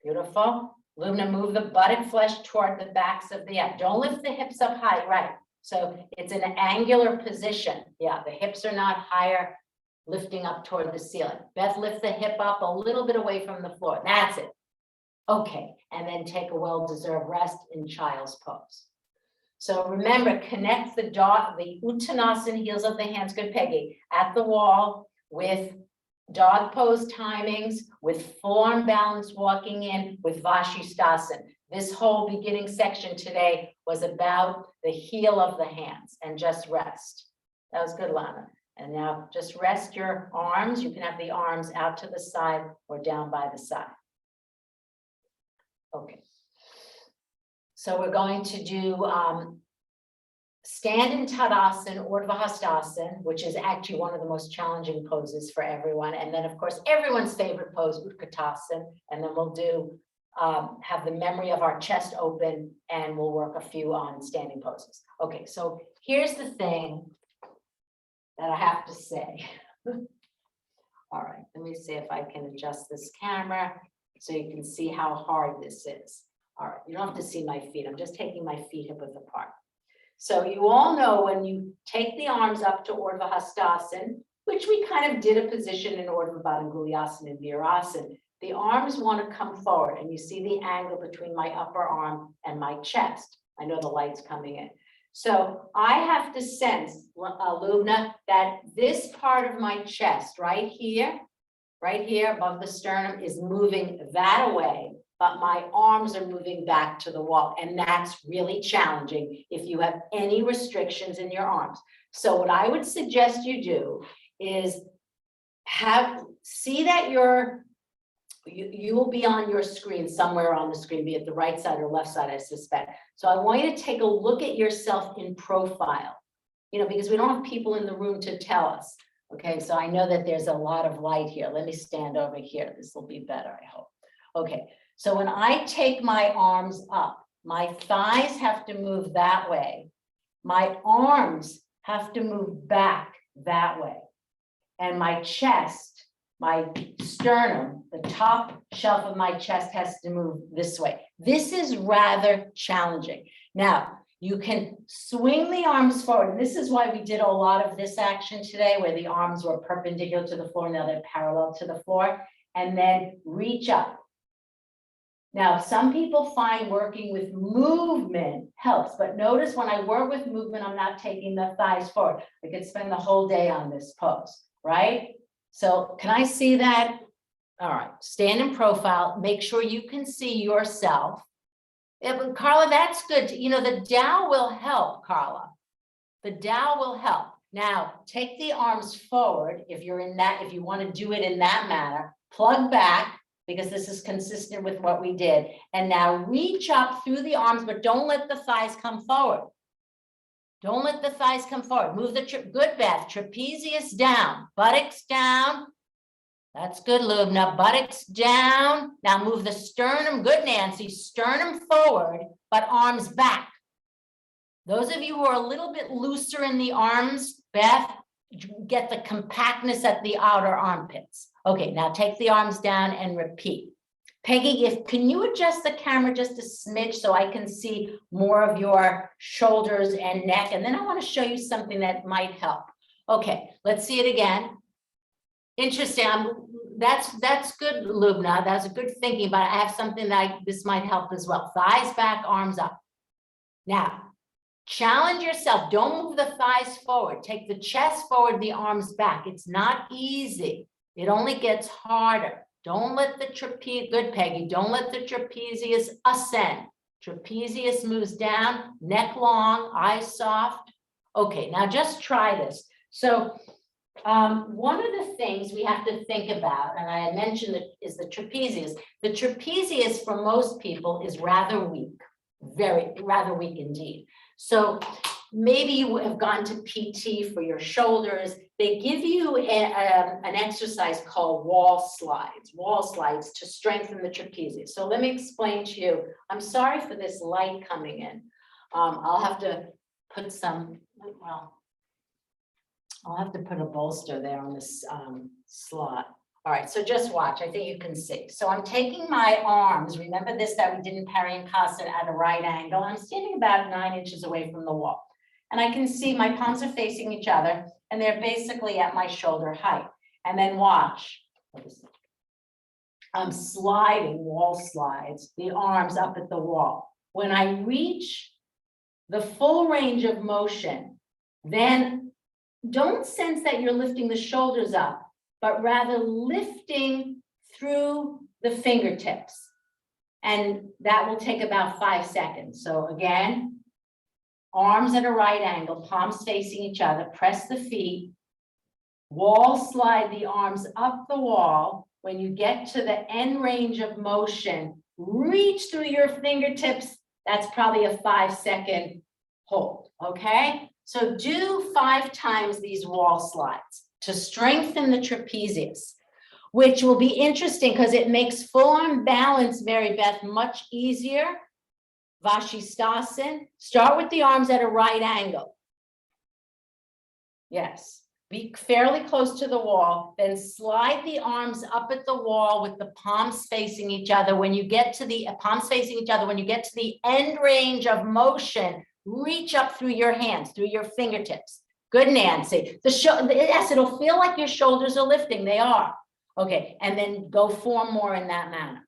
Beautiful. Lubna, move the buttock flesh toward the backs of the head. Don't lift the hips up high, right? So it's in an angular position. Yeah, the hips are not higher, lifting up toward the ceiling. Beth, lift the hip up a little bit away from the floor. That's it. Okay, and then take a well-deserved rest in child's pose. So remember, connect the Uttanasana, heels of the hands, good Peggy, at the wall with dog pose timings, with full arm balance walking in, with Vashisthasana. This whole beginning section today was about the heel of the hands and just rest. That was good, Lana. And now just rest your arms. You can have the arms out to the side or down by the side. Okay. So we're going to do stand in Tadasana, Urdhva Hastasana, which is actually one of the most challenging poses for everyone. And then, of course, everyone's favorite pose, Utkatasana. And then we'll do have the memory of our chest open, and we'll work a few on standing poses. Okay, so here's the thing that I have to say. All right, let me see if I can adjust this camera so you can see how hard this is. All right, you don't have to see my feet. I'm just taking my feet hip width apart. So you all know when you take the arms up to Urdhva Hastasana, which we kind of did a position in Urdhva Badangulyasana and Virasana, the arms want to come forward, and you see the angle between my upper arm and my chest. I know the light's coming in. So I have to sense, Lubna, that this part of my chest right here above the sternum is moving that away, but my arms are moving back to the wall. And that's really challenging if you have any restrictions in your arms. So what I would suggest you do is see that you will be on your screen, somewhere on the screen, be it the right side or left side, I suspect. So I want you to take a look at yourself in profile, because we don't have people in the room to tell us. Okay, so I know that there's a lot of light here. Let me stand over here. This will be better, I hope. Okay, so when I take my arms up, my thighs have to move that way. My arms have to move back that way. And my chest, my sternum, the top shelf of my chest has to move this way. This is rather challenging. Now, you can swing the arms forward. And this is why we did a lot of this action today, where the arms were perpendicular to the floor, now they're parallel to the floor, and then reach up. Now, some people find working with movement helps, but notice when I work with movement, I'm not taking the thighs forward. I could spend the whole day on this pose, right? So can I see that? All right, stand in profile, make sure you can see yourself. Carla, that's good. The Tao will help, Carla. The Tao will help. Now, take the arms forward if you're in that, if you want to do it in that manner, plug back, because this is consistent with what we did. And now reach up through the arms, but don't let the thighs come forward. Don't let the thighs come forward. Move the, good, Beth, trapezius down, buttocks down. That's good, Lubna, buttocks down. Now move the sternum, good, Nancy, sternum forward, but arms back. Those of you who are a little bit looser in the arms, Beth, get the compactness at the outer armpits. Okay, now take the arms down and repeat. Peggy, can you adjust the camera just a smidge so I can see more of your shoulders and neck? And then I want to show you something that might help. Okay, let's see it again. Interesting. That's good, Lubna. That's a good thinking, but I have something that this might help as well. Thighs back, arms up. Now, challenge yourself. Don't move the thighs forward. Take the chest forward, the arms back. It's not easy. It only gets harder. Don't let the trapezius, good, Peggy, don't let the trapezius ascend. Trapezius moves down, neck long, eyes soft. Okay, now just try this. So one of the things we have to think about, and I had mentioned it, is the trapezius. The trapezius for most people is rather weak, rather weak indeed. So maybe you have gone to PT for your shoulders. They give you an exercise called wall slides to strengthen the trapezius. So let me explain to you. I'm sorry for this light coming in. I'll have to put some, well, I'll have to put a bolster there on this slot. All right, so just watch. I think you can see. So I'm taking my arms. Remember this that we did in Pariankasana at a right angle. I'm standing about 9 inches away from the wall. And I can see my palms are facing each other and they're basically at my shoulder height. And then watch. I'm sliding, wall slides, the arms up at the wall. When I reach the full range of motion, then don't sense that you're lifting the shoulders up, but rather lifting through the fingertips. And that will take about 5 seconds. So again, arms at a right angle, palms facing each other, press the feet, wall slide the arms up the wall. When you get to the end range of motion, reach through your fingertips. That's probably a 5-second hold, okay? So do 5 times these wall slides to strengthen the trapezius, which will be interesting because it makes full arm balance, Mary Beth, much easier. Vashisthasana, start with the arms at a right angle. Yes, be fairly close to the wall, then slide the arms up at the wall with the palms facing each other. When you get to the palms facing each other, when you get to the end range of motion, reach up through your hands, through your fingertips. Good, Nancy. Yes, it'll feel like your shoulders are lifting. They are. Okay, and then go 4 more in that manner.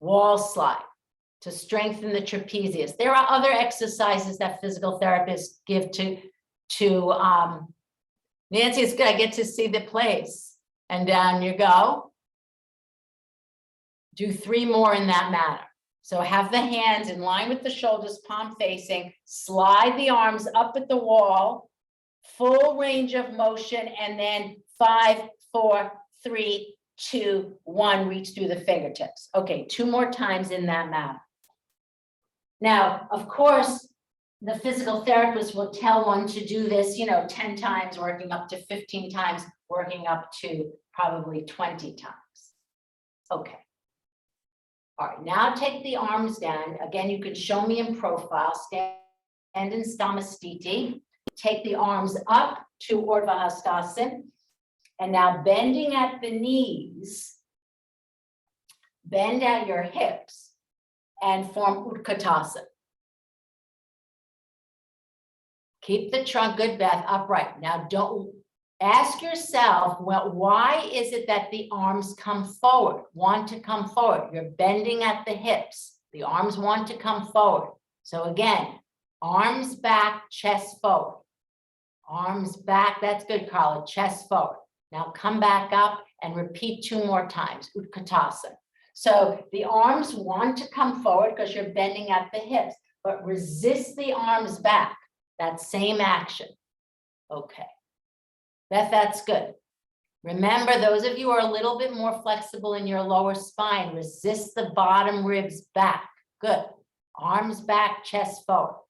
Wall slide to strengthen the trapezius. There are other exercises that physical therapists give to Nancy, it's good. I get to see the place. And down you go. Do 3 more in that manner. So have the hands in line with the shoulders, palm facing, slide the arms up at the wall, full range of motion, and then 5, 4, 3, 2, 1, reach through the fingertips. Okay, 2 more times in that manner. Now, of course, the physical therapist will tell one to do this, 10 times, working up to 15 times, working up to probably 20 times. Okay. All right, now take the arms down. Again, you can show me in profile, stand in Stamasthiti. Take the arms up to Urdhva Hastasana. And now bending at the knees, bend at your hips and form Utkatasana. Keep the trunk, good, Beth, upright. Now don't ask yourself, well, why is it that the arms come forward, want to come forward? You're bending at the hips. The arms want to come forward. So again, arms back, chest forward. Arms back, that's good, Carla, chest forward. Now come back up and repeat 2 more times, Utkatasana. So the arms want to come forward because you're bending at the hips, but resist the arms back. That same action. Okay, Beth, that's good. Remember, those of you who are a little bit more flexible in your lower spine, resist the bottom ribs back. Good. Arms back, chest forward.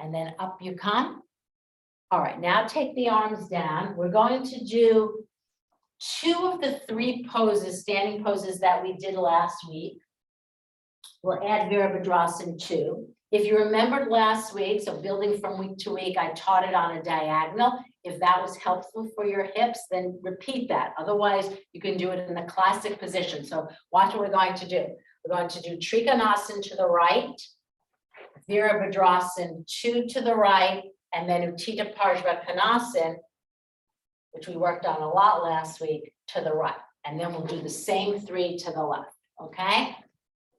And then up you come. All right, now take the arms down. We're going to do 2 of the 3 poses, standing poses that we did last week. We'll add Virabhadrasana 2. If you remembered last week, so building from week to week, I taught it on a diagonal. If that was helpful for your hips, then repeat that. Otherwise, you can do it in the classic position. So watch what we're going to do. We're going to do Trikonasana to the right, Virabhadrasana 2 to the right, and then Utthita Parshva, which we worked on a lot last week, to the right. And then we'll do the same 3 to the left, okay?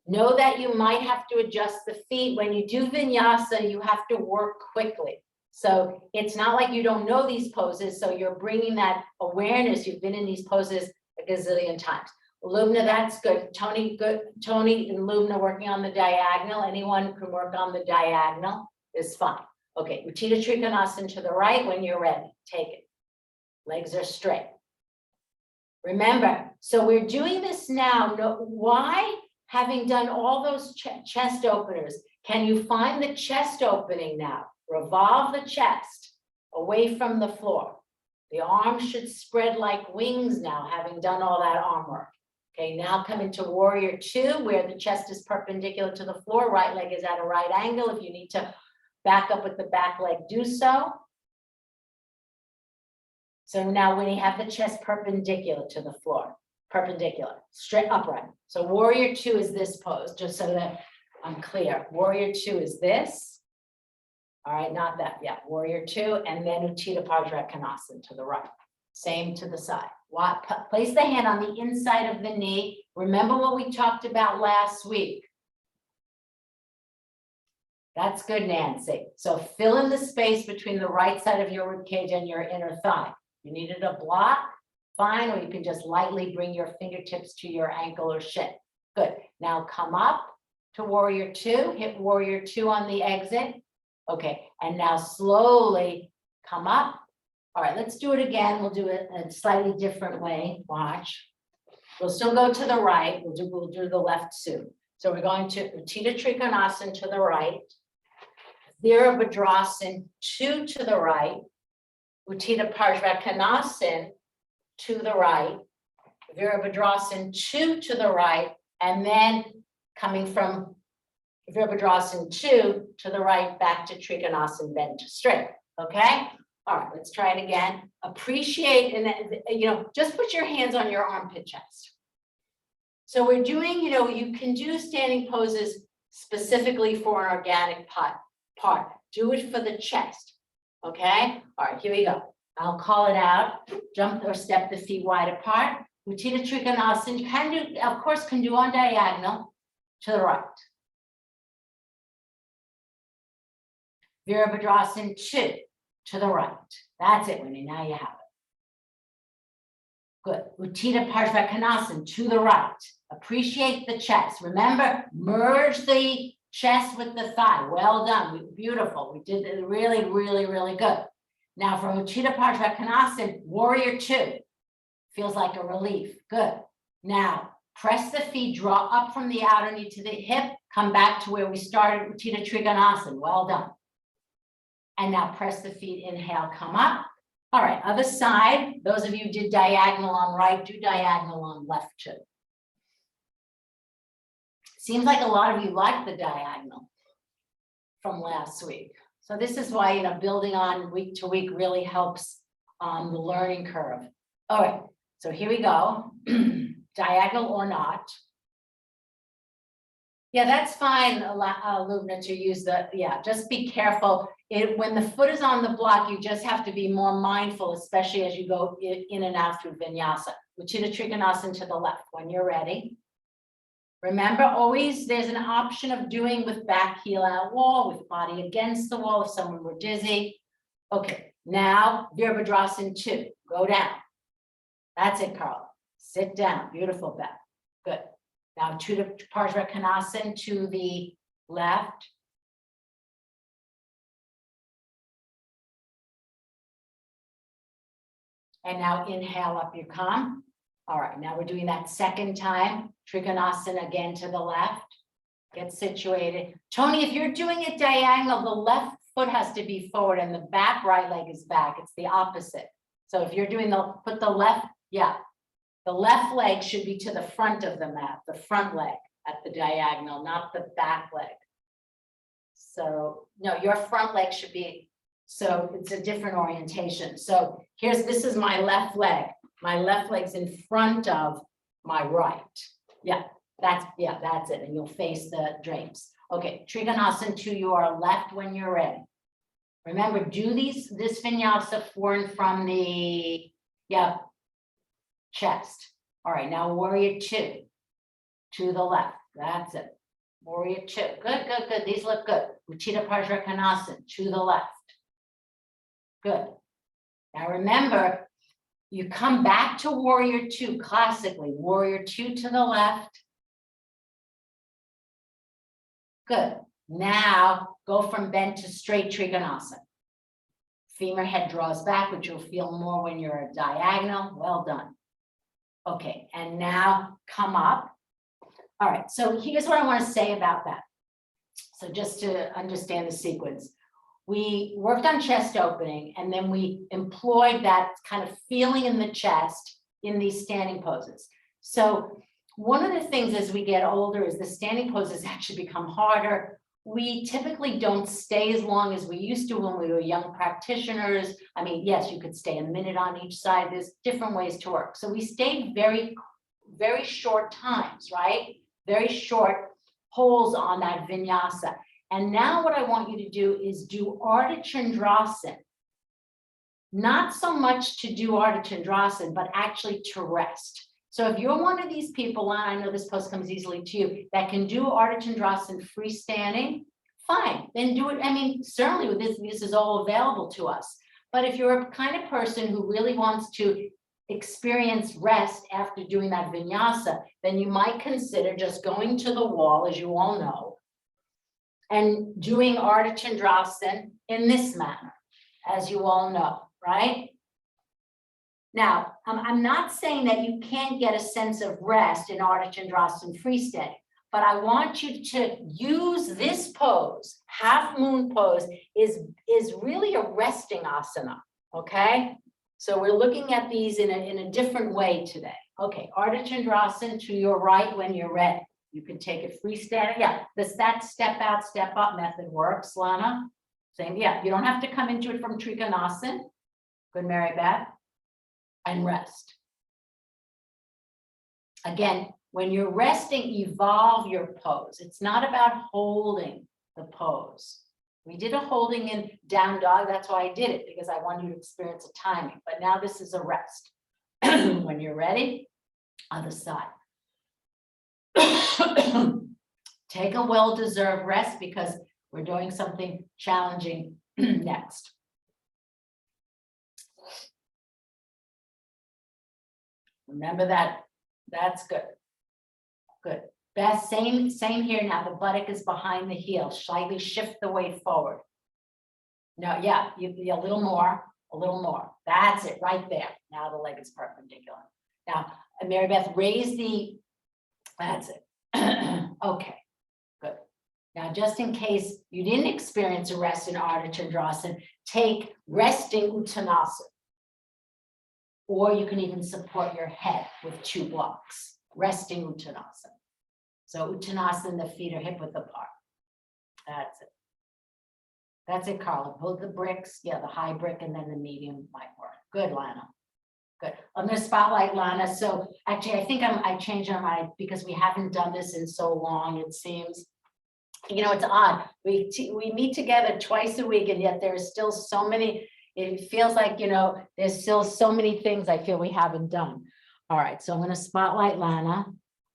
Know that you might have to adjust the feet. When you do vinyasa, you have to work quickly. So it's not like you don't know these poses, so you're bringing that awareness. You've been in these poses a gazillion times. Lubna, that's good. Tony, good. Tony and Lubna working on the diagonal. Anyone who can work on the diagonal is fine. Okay, Utthita Trikonasana to the right when you're ready. Take it. Legs are straight. Remember, so we're doing this now. Why? Having done all those chest openers, can you find the chest opening now? Revolve the chest away from the floor. The arms should spread like wings now, having done all that arm work. Okay, now come into Warrior 2, where the chest is perpendicular to the floor. Right leg is at a right angle. If you need to back up with the back leg, do so. So now when you have the chest perpendicular to the floor, perpendicular, straight upright. So Warrior 2 is this pose, just so that I'm clear. Warrior 2 is this. All right, not that, yeah, Warrior 2, and then Utthita Parshva to the right. Same to the side. Place the hand on the inside of the knee. Remember what we talked about last week. That's good, Nancy. So fill in the space between the right side of your rib cage and your inner thigh. You needed a block, fine, or you can just lightly bring your fingertips to your ankle or shin. Good. Now come up to Warrior 2, hit Warrior 2 on the exit. Okay, and now slowly come up. All right, let's do it again. We'll do it a slightly different way. Watch. We'll still go to the right. We'll do the left soon. So we're going to Utthita Trikonasana to the right, Virabhadrasana 2 to the right, Utthita Parshva to the right, Virabhadrasana 2 to the right, and then coming from Virabhadrasana 2 to the right, back to Trikonasana, bend to straight, okay? All right, let's try it again. Appreciate, and then, just put your hands on your armpit chest. So we're doing, you can do standing poses specifically for an organic part. Do it for the chest, okay? All right, here we go. I'll call it out. Jump or step the feet wide apart. Utthita Trikonasana, you can do, of course, can do on diagonal to the right. Virabhadrasana 2 to the right. That's it, Winnie. Now you have it. Good. Utthita Parshva to the right. Appreciate the chest. Remember, merge the chest with the thigh. Well done. Beautiful. We did it really, really, really good. Now from Utthita Parshva Warrior 2. Feels like a relief. Good. Now press the feet, draw up from the outer knee to the hip, come back to where we started, Utthita Trikonasana. Well done. And now press the feet, inhale, come up. All right, other side. Those of you who did diagonal on right, do diagonal on left too. Seems like a lot of you like the diagonal from last week. So this is why, building on week to week really helps the learning curve. All right, so here we go. Diagonal or not. Yeah, that's fine, Lubna, to use just be careful. When the foot is on the block, you just have to be more mindful, especially as you go in and out through vinyasa. Utthita Trikonasana to the left when you're ready. Remember, always there's an option of doing with back heel out wall, with body against the wall if someone were dizzy. Okay, now Virabhadrasana 2, go down. That's it, Carl. Sit down, beautiful, Beth. Good. Now Utthita Parshva to the left. And now inhale, up you come. All right, now we're doing that second time. Trikonasana again to the left. Get situated. Tony, if you're doing it diagonal, the left foot has to be forward and the back right leg is back. It's the opposite. So if you're doing put the left, yeah. The left leg should be to the front of the mat, the front leg at the diagonal, not the back leg. So no, your front leg should be, so it's a different orientation. So this is my left leg. My left leg's in front of my right. Yeah, that's it. And you'll face the drapes. Okay, Trikonasana to your left when you're ready. Remember, do this vinyasa for and from the, chest. All right, now warrior two to the left. That's it. Warrior two. Good, good, good. These look good. Utthita Vajrakanasana to the left. Good. Now remember, you come back to warrior two classically. Warrior two to the left. Good. Now go from bent to straight Trikonasana. Femur head draws back, which you'll feel more when you're diagonal. Well done. Okay, and now come up. All right, so here's what I want to say about that. So just to understand the sequence, we worked on chest opening and then we employed that kind of feeling in the chest in these standing poses. So one of the things as we get older is the standing poses actually become harder. We typically don't stay as long as we used to when we were young practitioners. I mean, yes, you could stay a minute on each side. There's different ways to work. So we stayed very, very short times, right? Very short holds on that vinyasa. And now what I want you to do is do Ardha Chandrasana. Not so much to do Ardha Chandrasana, but actually to rest. So if you're one of these people, and I know this pose comes easily to you, that can do Ardha Chandrasana freestanding, fine, then do it. I mean, certainly with this is all available to us. But if you're a kind of person who really wants to experience rest after doing that vinyasa, then you might consider just going to the wall, as you all know, and doing Ardha Chandrasana in this manner, as you all know, right? Now, I'm not saying that you can't get a sense of rest in Ardha Chandrasana freestanding, but I want you to use this pose, half moon pose, is really a resting asana, okay? So we're looking at these in a different way today. Okay, Ardha Chandrasana to your right when you're ready. You can take it freestanding. Yeah, that step out, step up method works, Lana. Same, yeah, you don't have to come into it from Trikonasana. Good, Mary Beth. And rest. Again, when you're resting, evolve your pose. It's not about holding the pose. We did a holding in down dog. That's why I did it, because I want you to experience a timing. But now this is a rest. When you're ready, other side. Take a well-deserved rest because we're doing something challenging next. Remember that. That's good. Good. Best, same here now. The buttock is behind the heel. Slightly shift the weight forward. No, yeah, you a little more, a little more. That's it, right there. Now the leg is perpendicular. Now, Mary Beth, raise the, that's it. Okay, good. Now, just in case you didn't experience a rest in Ardha Chandrasana, take resting Uttanasana. Or you can even support your head with 2 blocks, resting Uttanasana. So Uttanasana, the feet are hip width apart. That's it. That's it, Carla. Hold the bricks. Yeah, the high brick and then the medium might work. Good, Lana. Good. I'm going to spotlight Lana. So actually, I think I changed my mind because we haven't done this in so long, it seems. You know, it's odd. We meet together twice a week, and yet there are still so many. It feels like, you know, there's still so many things I feel we haven't done. All right, so I'm going to spotlight Lana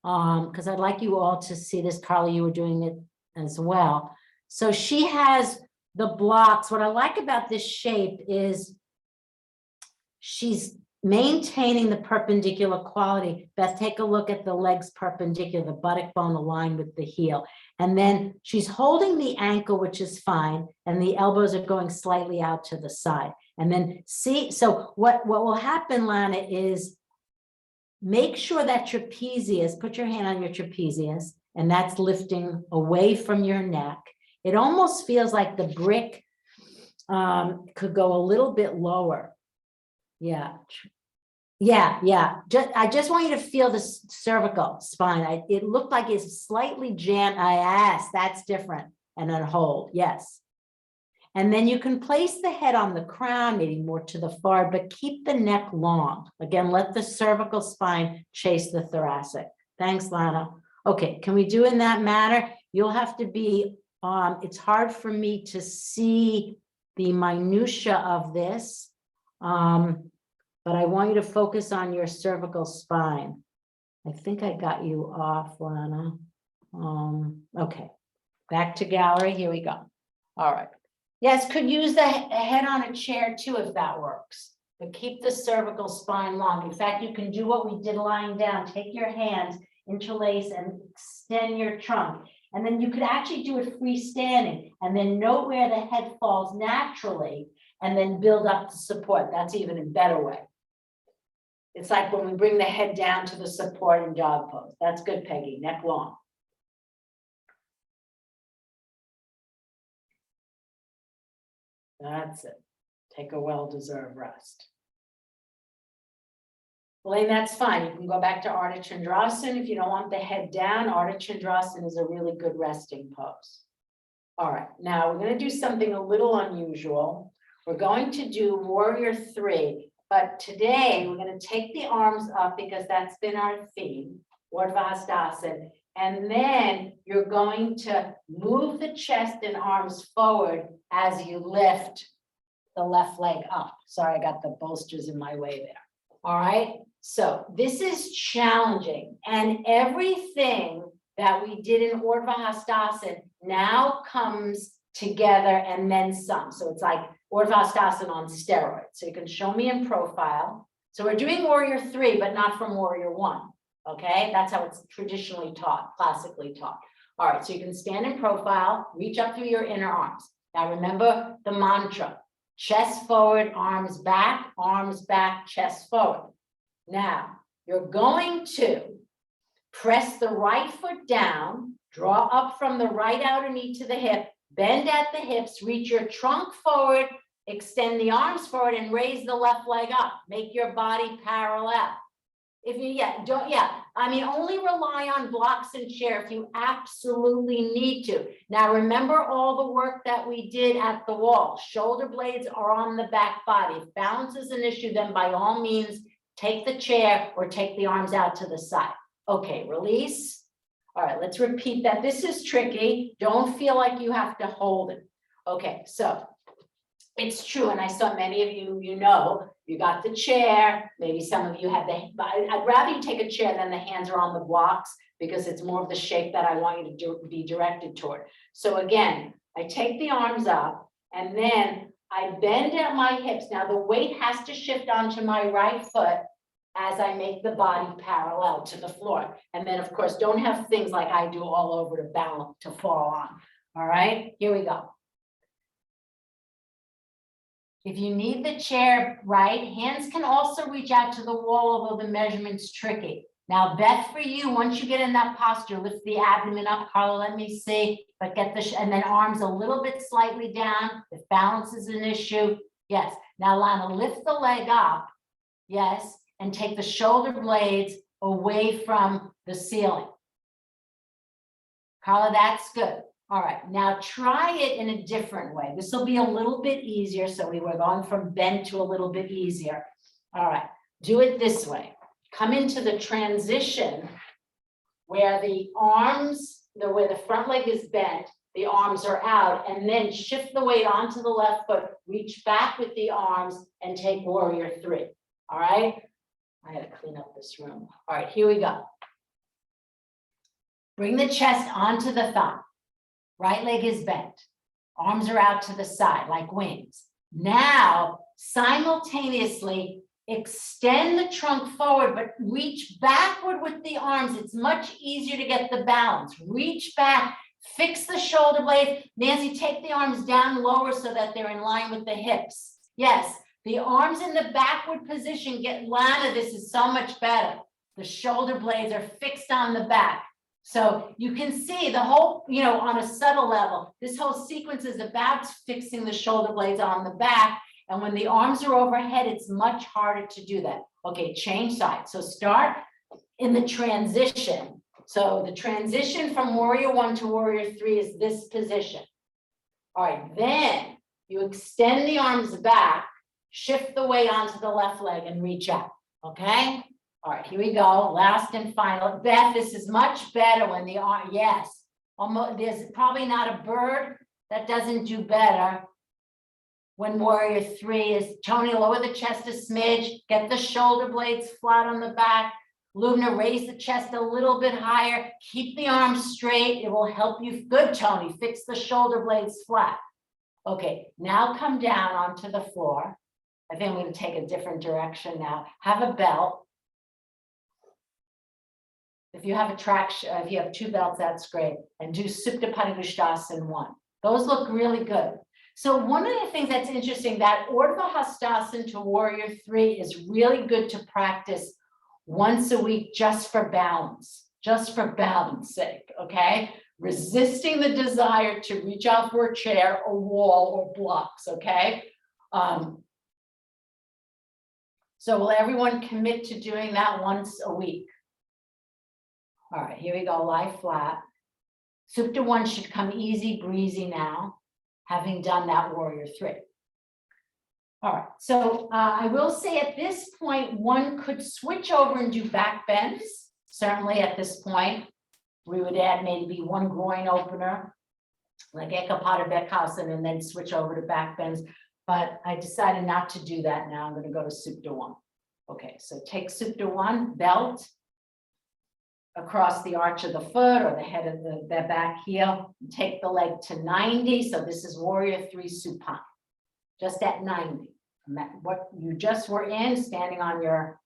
because I'd like you all to see this. Carly, you were doing it as well. So she has the blocks. What I like about this shape is she's maintaining the perpendicular quality. Beth, take a look at the legs perpendicular, the buttock bone aligned with the heel. And then she's holding the ankle, which is fine. And the elbows are going slightly out to the side. And then see, so what will happen, Lana, is make sure that trapezius, put your hand on your trapezius, and that's lifting away from your neck. It almost feels like the brick could go a little bit lower. Yeah. I just want you to feel the cervical spine. It looked like it's slightly jammed. Yes, that's different. And then hold, yes. And then you can place the head on the crown, maybe more to the far, but keep the neck long. Again, let the cervical spine chase the thoracic. Thanks, Lana. Okay, can we do in that manner? You'll have to be, it's hard for me to see the minutia of this, but I want you to focus on your cervical spine. I think I got you off, Lana. Okay, back to gallery, here we go. All right. Yes, could use the head on a chair too, if that works, but keep the cervical spine long. In fact, you can do what we did lying down. Take your hands, interlace and extend your trunk. And then you could actually do it freestanding and then note where the head falls naturally and then build up the support. That's even a better way. It's like when we bring the head down to the support in dog pose. That's good, Peggy, neck long. That's it. Take a well-deserved rest. Elaine, that's fine. You can go back to Ardha Chandrasana if you don't want the head down. Ardha Chandrasana is a really good resting pose. All right, now we're going to do something a little unusual. We're going to do Warrior 3, but today we're going to take the arms up because that's been our theme, Urdhva Hastasana. And then you're going to move the chest and arms forward as you lift the left leg up. Sorry, I got the bolsters in my way there. All right, so this is challenging. And everything that we did in Urdhva Hastasana now comes together and then some. So it's like Urdhva Hastasana on steroids. So you can show me in profile. So we're doing Warrior 3, but not from Warrior 1. Okay, that's how it's traditionally taught, classically taught. All right, so you can stand in profile, reach up through your inner arms. Now remember the mantra, chest forward, arms back, chest forward. Now, you're going to press the right foot down, draw up from the right outer knee to the hip, bend at the hips, reach your trunk forward, extend the arms forward and raise the left leg up. Make your body parallel. If you, only rely on blocks and chair if you absolutely need to. Now, remember all the work that we did at the wall. Shoulder blades are on the back body. If balance is an issue, then by all means, take the chair or take the arms out to the side. Okay, release. All right, let's repeat that. This is tricky. Don't feel like you have to hold it. Okay, so it's true, and I saw many of you, you got the chair, maybe some of you have I'd rather you take a chair than the hands are on the blocks because it's more of the shape that I want you to be directed toward. So again, I take the arms up and then I bend at my hips. Now the weight has to shift onto my right foot as I make the body parallel to the floor. And then of course, don't have things like I do all over to balance, to fall on. All right, here we go. If you need the chair, right, hands can also reach out to the wall, although the measurement's tricky. Now, Beth, for you, once you get in that posture, lift the abdomen up. Carla, let me see, but get the, and then arms a little bit slightly down. If balance is an issue, yes. Now, Lana, lift the leg up, yes, and take the shoulder blades away from the ceiling. Carla, that's good. All right, now try it in a different way. This will be a little bit easier. So we were going from bend to a little bit easier. All right, do it this way. Come into the transition where the arms, where the front leg is bent, the arms are out, and then shift the weight onto the left foot, reach back with the arms and take Warrior 3. All right, I gotta clean up this room. All right, here we go. Bring the chest onto the thigh. Right leg is bent. Arms are out to the side like wings. Now, simultaneously extend the trunk forward, but reach backward with the arms. It's much easier to get the balance. Reach back, fix the shoulder blades. Nancy, take the arms down lower so that they're in line with the hips. Yes, The arms in the backward position get, Lana, this is so much better. The shoulder blades are fixed on the back. So you can see the whole, on a subtle level, this whole sequence is about fixing the shoulder blades on the back. And when the arms are overhead, it's much harder to do that. Okay, change sides. So start in the transition. So the transition from warrior 1 to warrior 3 is this position. All right, then you extend the arms back, shift the weight onto the left leg and reach out, okay? All right, here we go, last and final. Beth, this is much better when the arm, yes. Almost, there's probably not a bird that doesn't do better when warrior 3 is, Tony, lower the chest a smidge, get the shoulder blades flat on the back. Lubna, raise the chest a little bit higher, keep the arms straight, it will help you. Good, Tony, fix the shoulder blades flat. Okay, now come down onto the floor. I think I'm going to take a different direction now. Have a belt. If you have a if you have 2 belts, that's great. And do Supta Padangusthasana 1. Those look really good. So one of the things that's interesting, that Urdhva Hastasana to warrior 3 is really good to practice once a week just for balance sake, okay? Resisting the desire to reach out for a chair, a wall, or blocks, okay? So will everyone commit to doing that once a week? All right, here we go, lie flat. Supta 1 should come easy breezy now, having done that warrior 3. All right, so I will say at this point, one could switch over and do back bends. Certainly at this point, we would add maybe 1 groin opener, like Ekapada Bekhasan, and then switch over to back bends. But I decided not to do that now. I'm going to go to Supta 1. Okay, so take Supta 1, belt across the arch of the foot or the head of the back heel. Take the leg to 90. So this is warrior 3 supine, just at 90. What you just were in, standing on your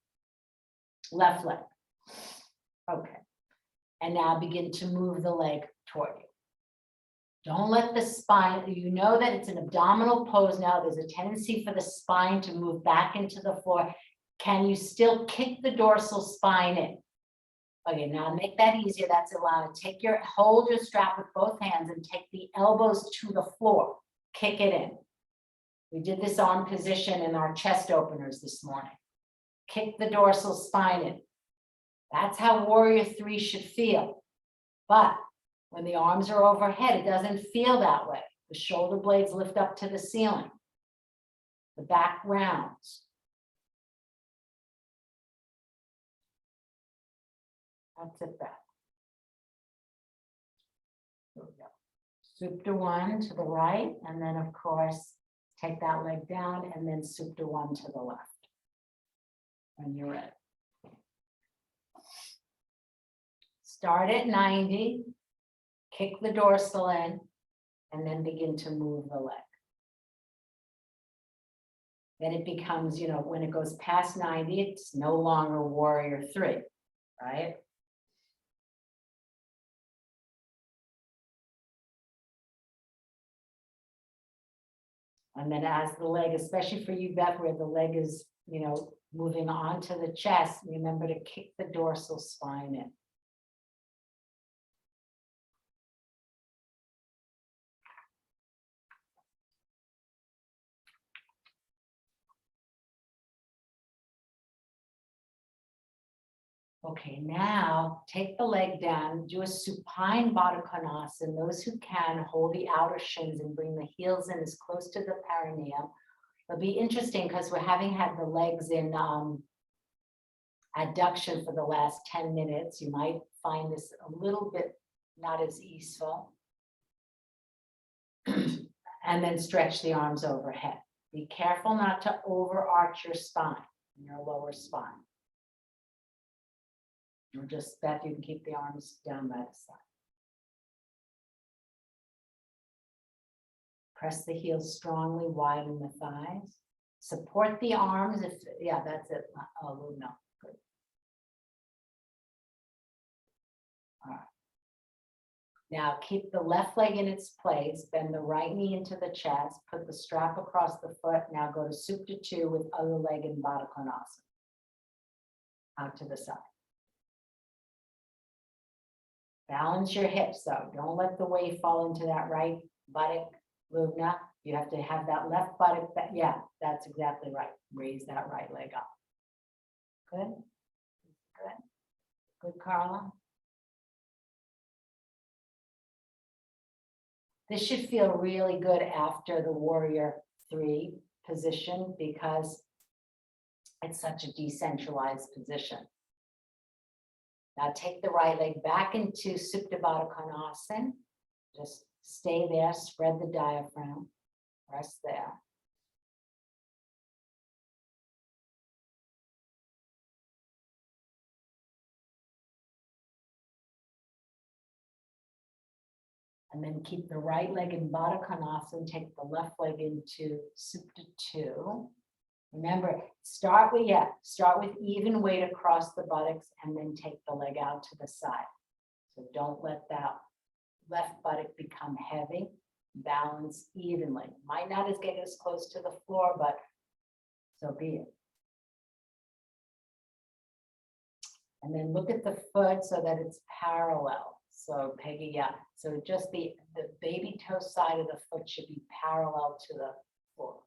left leg. Okay, and now begin to move the leg toward you. Don't let the spine, you know that it's an abdominal pose now. There's a tendency for the spine to move back into the floor. Can you still kick the dorsal spine in? Okay, now make that easier. That's allowed. Hold your strap with both hands and take the elbows to the floor. Kick it in. We did this arm position in our chest openers this morning. Kick the dorsal spine in. That's how warrior 3 should feel. But when the arms are overhead, it doesn't feel that way. The shoulder blades lift up to the ceiling. The back rounds. That's it back. Here we go. Supta 1 to the right, and then of course, take that leg down and then Supta 1 to the left. When you're ready. Start at 90, kick the dorsal in, and then begin to move the leg. Then it becomes, when it goes past 90, it's no longer warrior 3, right? And then as the leg, especially for you, Beth, where the leg is, moving onto the chest, remember to kick the dorsal spine in. Okay, now take the leg down, do a supine Baddha Konasana. Those who can, hold the outer shins and bring the heels in as close to the perineum. It'll be interesting because we're having had the legs in adduction for the last 10 minutes. You might find this a little bit not as easeful. And then stretch the arms overhead. Be careful not to overarch your spine, your lower spine. Or just that you can keep the arms down by the side. Press the heels strongly, widen the thighs. Support the arms. Yeah, that's it. Oh, no, good. All right. Now keep the left leg in its place, bend the right knee into the chest, put the strap across the foot. Now go to Supta 2 with other leg in Baddha Konasana. Out to the side. Balance your hips though. Don't let the weight fall into that right buttock, Lubna. You have to have that left buttock. Yeah, that's exactly right. Raise that right leg up. Good. Good. Good, Carla. This should feel really good after the warrior 3 position because it's such a decentralized position. Now take the right leg back into Supta Baddha Konasana. Just stay there, spread the diaphragm, rest there. And then keep the right leg in Baddha Konasana, take the left leg into Supta 2. Remember, start with even weight across the buttocks and then take the leg out to the side. So don't let that left buttock become heavy. Balance evenly. Might not get as close to the floor, but so be it. And then look at the foot so that it's parallel. So Peggy, yeah. So just the baby toe side of the foot should be parallel to the floor.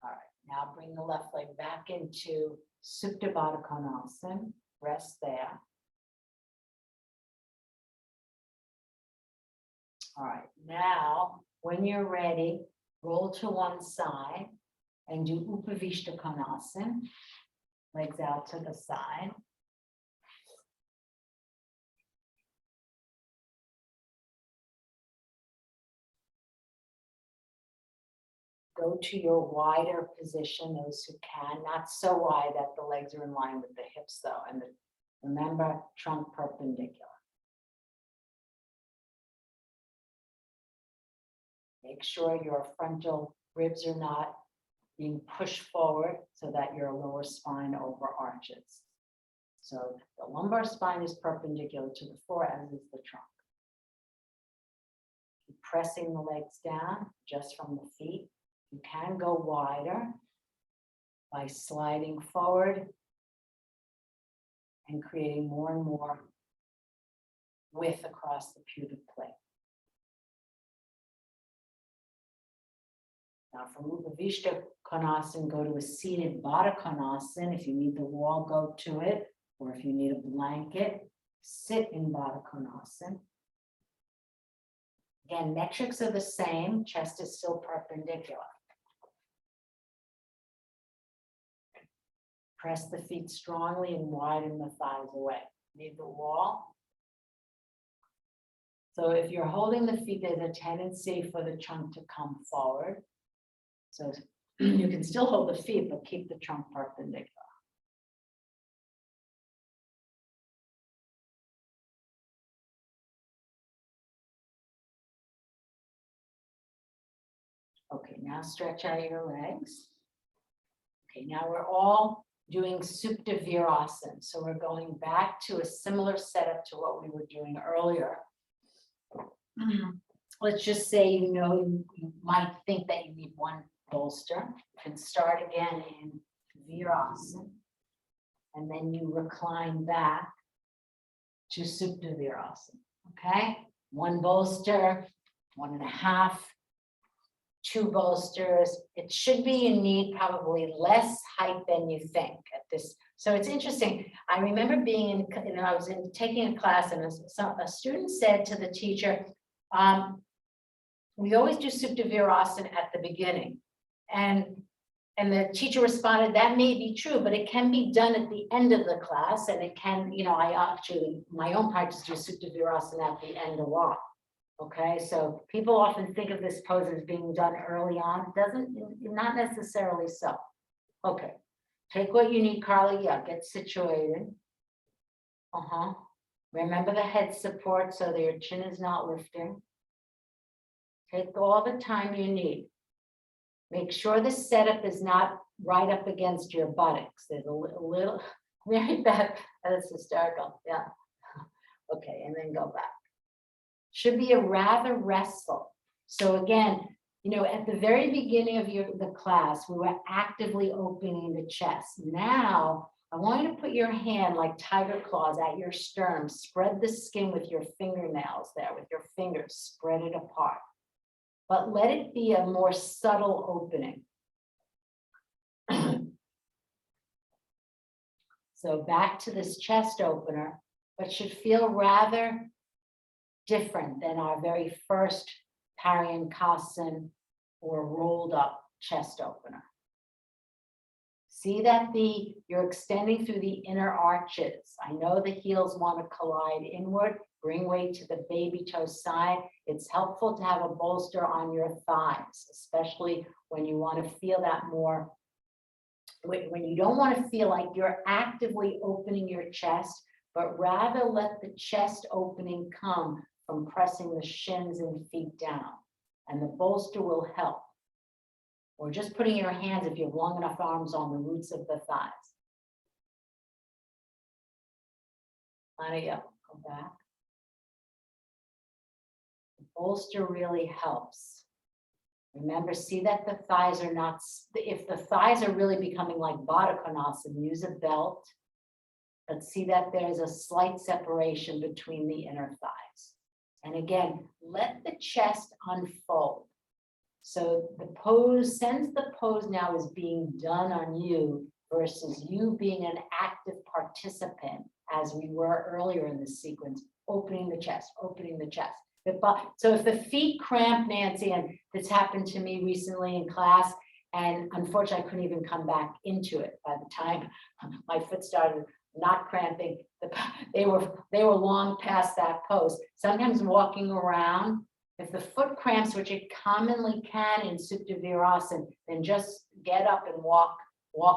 All right, now bring the left leg back into Supta Baddha Konasana. Rest there. All right, now when you're ready, roll to one side and do Upavishta Konasana. Legs out to the side. Go to your wider position, those who can, not so wide that the legs are in line with the hips though. And remember, trunk perpendicular. Make sure your frontal ribs are not being pushed forward so that your lower spine overarches. So the lumbar spine is perpendicular to the floor, as is the trunk. Keep pressing the legs down just from the feet. You can go wider by sliding forward and creating more and more width across the pubic plate. Now from Upavishta Konasana, go to a seated Baddha Konasana. If you need the wall, go to it. Or if you need a blanket, sit in Baddha Konasana. Again, metrics are the same. Chest is still perpendicular. Press the feet strongly and widen the thighs away. Need the wall. So if you're holding the feet, there's a tendency for the trunk to come forward. So you can still hold the feet, but keep the trunk perpendicular. Okay, now stretch out your legs. Okay, now we're all doing Supta Virasana. So we're going back to a similar setup to what we were doing earlier. Let's just say, you might think that you need one bolster. You can start again in Virasana. And then you recline back to Supta Virasana. Okay? One bolster, 1.5. 2 bolsters. It should be you need probably less height than you think at this. So it's interesting. I remember being I was taking a class and a student said to the teacher, we always do Supta Virasana at the beginning. And the teacher responded, that may be true, but it can be done at the end of the class. And it can, I actually, my own practice do Supta Virasana at the end a lot. Okay, so people often think of this pose as being done early on. Not necessarily so. Okay, take what you need, Carly. Yeah, get situated. Remember the head support so that your chin is not lifting. Take all the time you need. Make sure the setup is not right up against your buttocks. There's a little, very bad. That's hysterical. Yeah. Okay, and then go back. Should be a rather restful. So again, you know, at the very beginning of the class, we were actively opening the chest. Now, I want you to put your hand like tiger claws at your sternum, spread the skin with your fingernails there, with your fingers, spread it apart. But let it be a more subtle opening. So back to this chest opener, but should feel rather different than our very first Paryankasan or rolled up chest opener. See that you're extending through the inner arches. I know the heels want to collide inward, bring weight to the baby toe side. It's helpful to have a bolster on your thighs, especially when you want to feel that more, when you don't want to feel like you're actively opening your chest, but rather let the chest opening come from pressing the shins and feet down. And the bolster will help. Or just putting your hands, if you have long enough arms, on the roots of the thighs. Go back. The bolster really helps. Remember, see that the thighs are not, if the thighs are really becoming like Baddha Konasana, use a belt. But see that there's a slight separation between the inner thighs. And again, let the chest unfold. So the pose, since the pose now is being done on you versus you being an active participant, as we were earlier in this sequence, opening the chest, opening the chest. So if the feet cramp, Nancy, and this happened to me recently in class, and unfortunately I couldn't even come back into it by the time my foot started not cramping, they were long past that pose. Sometimes walking around, if the foot cramps, which it commonly can in Supta Virasana, then just get up and walk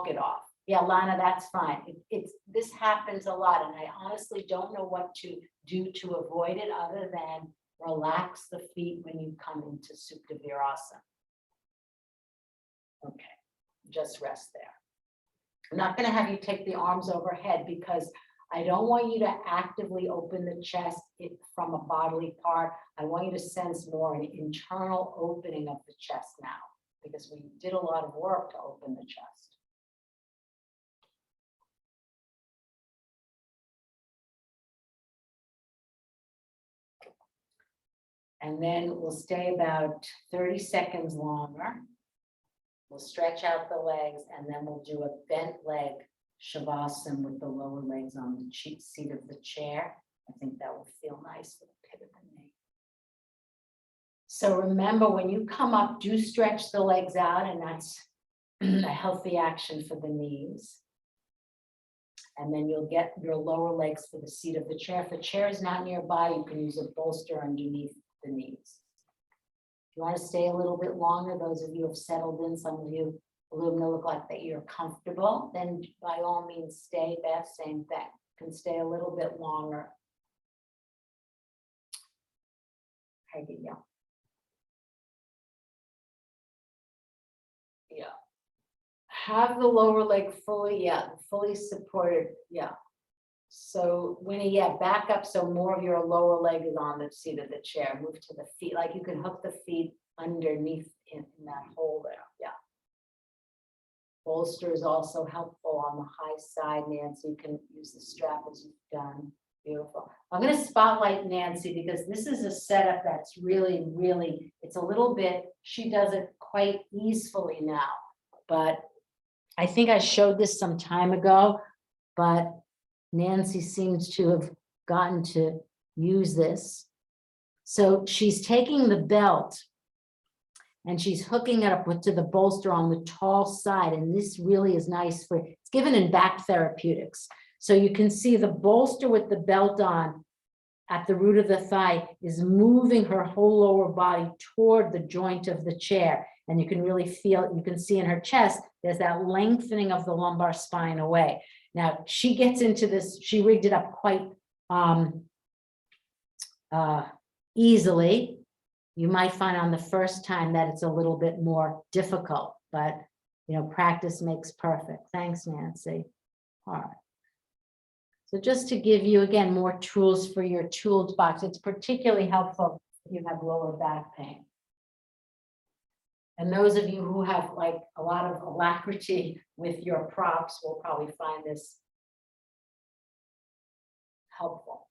it off. Yeah, Lana, that's fine. This happens a lot, and I honestly don't know what to do to avoid it other than relax the feet when you come into Supta Virasana. Okay, just rest there. I'm not going to have you take the arms overhead because I don't want you to actively open the chest from a bodily part. I want you to sense more an internal opening of the chest now, because we did a lot of work to open the chest. And then we'll stay about 30 seconds longer. We'll stretch out the legs, and then we'll do a bent leg Shavasana with the lower legs on the seat of the chair. I think that will feel nice for the pit of the knee. So remember, when you come up, do stretch the legs out, and that's a healthy action for the knees. And then you'll get your lower legs for the seat of the chair. If the chair is not nearby, you can use a bolster underneath the knees. If you want to stay a little bit longer, those of you who have settled in, some of you Illumina look like that you're comfortable, then by all means stay. That same thing. Can stay a little bit longer. Okay, yeah. Yeah. Have the lower leg fully, fully supported. Yeah. So Winnie, back up so more of your lower leg is on the seat of the chair. Move to the feet, like you can hook the feet underneath in that hole there. Yeah. Bolster is also helpful on the high side, Nancy. You can use the strap as you've done. Beautiful. I'm going to spotlight Nancy because this is a setup that's really, really, it's a little bit, she does it quite easily now, but I think I showed this some time ago, but Nancy seems to have gotten to use this. So she's taking the belt and she's hooking it up to the bolster on the tall side. And this really is nice for, it's given in back therapeutics. So you can see the bolster with the belt on at the root of the thigh is moving her whole lower body toward the joint of the chair. And you can really feel, you can see in her chest, there's that lengthening of the lumbar spine away. Now she gets into this, she rigged it up quite easily. You might find on the first time that it's a little bit more difficult, but practice makes perfect. Thanks, Nancy. All right. So just to give you, again, more tools for your toolbox, it's particularly helpful if you have lower back pain. And those of you who have like a lot of alacrity with your props will probably find this helpful.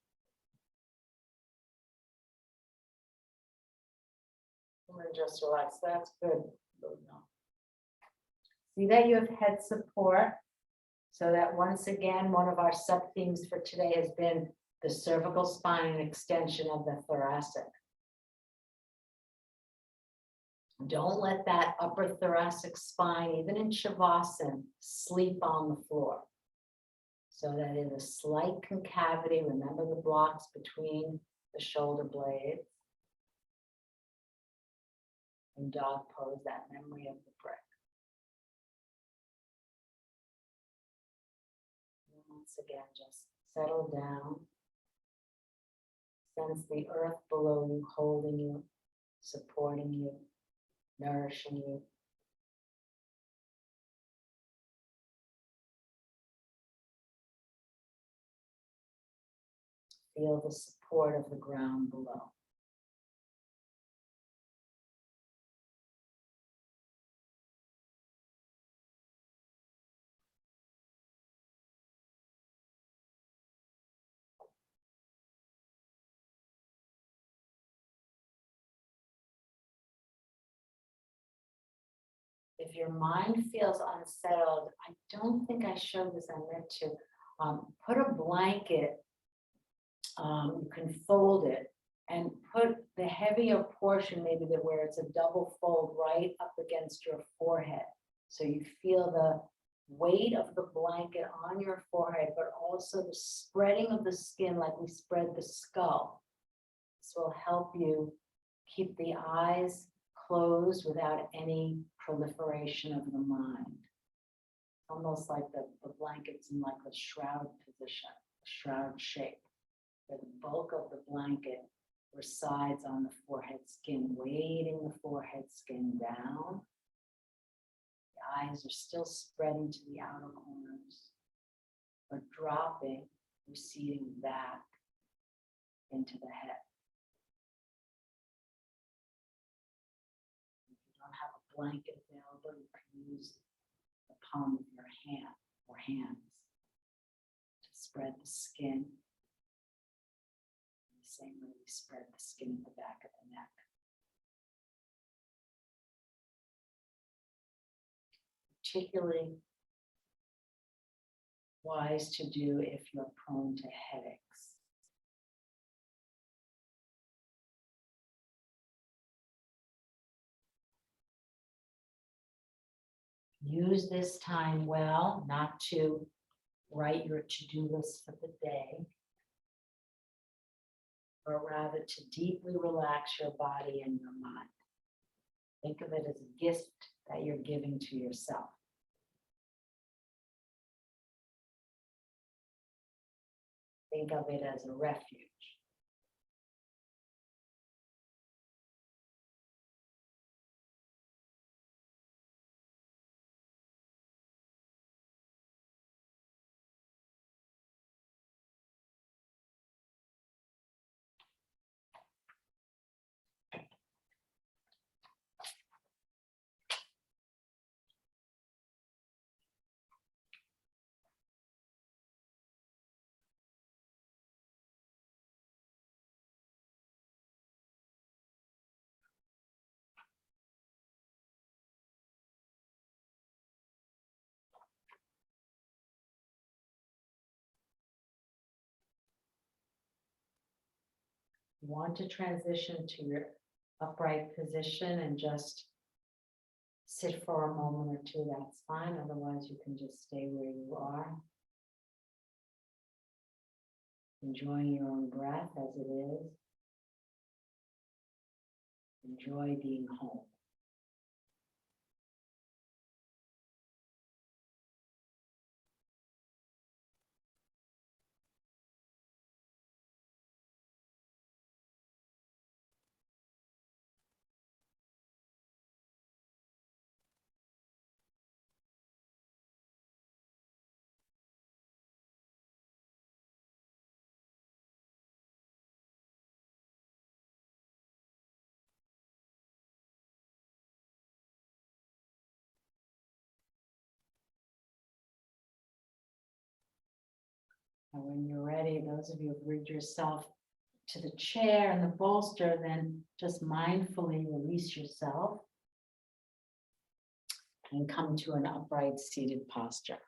And just relax, that's good. See that you have head support. So that once again, one of our sub themes for today has been the cervical spine and extension of the thoracic. Don't let that upper thoracic spine, even in Shavasana, sleep on the floor. So that is a slight concavity. Remember the blocks between the shoulder blades. And dog pose, that memory of the brick. And once again, just settle down. Sense the earth below you, holding you, supporting you, nourishing you. Feel the support of the ground below. If your mind feels unsettled, I don't think I showed this, I meant to, put a blanket, you can fold it and put the heavier portion, maybe that where it's a double fold right up against your forehead. So you feel the weight of the blanket on your forehead, but also the spreading of the skin like we spread the skull. This will help you keep the eyes closed without any proliferation of the mind. Almost like the blanket's in like a shroud position, shroud shape, where the bulk of the blanket resides on the forehead skin, weighting the forehead skin down. The eyes are still spreading to the outer corners, but dropping, receding back into the head. Have a blanket available, you can use the palm of your hand or hands to spread the skin. The same way we spread the skin at the back of the neck. Particularly wise to do if you're prone to headaches. Use this time well, not to write your to-do list for the day, but rather to deeply relax your body and your mind. Think of it as a gift that you're giving to yourself. Think of it as a refuge. You want to transition to your upright position and just sit for a moment or two, that's fine. Otherwise, you can just stay where you are. Enjoying your own breath as it is. Enjoy being home. And when you're ready, those of you who've rigged yourself to the chair and the bolster, then just mindfully release yourself and come to an upright seated posture.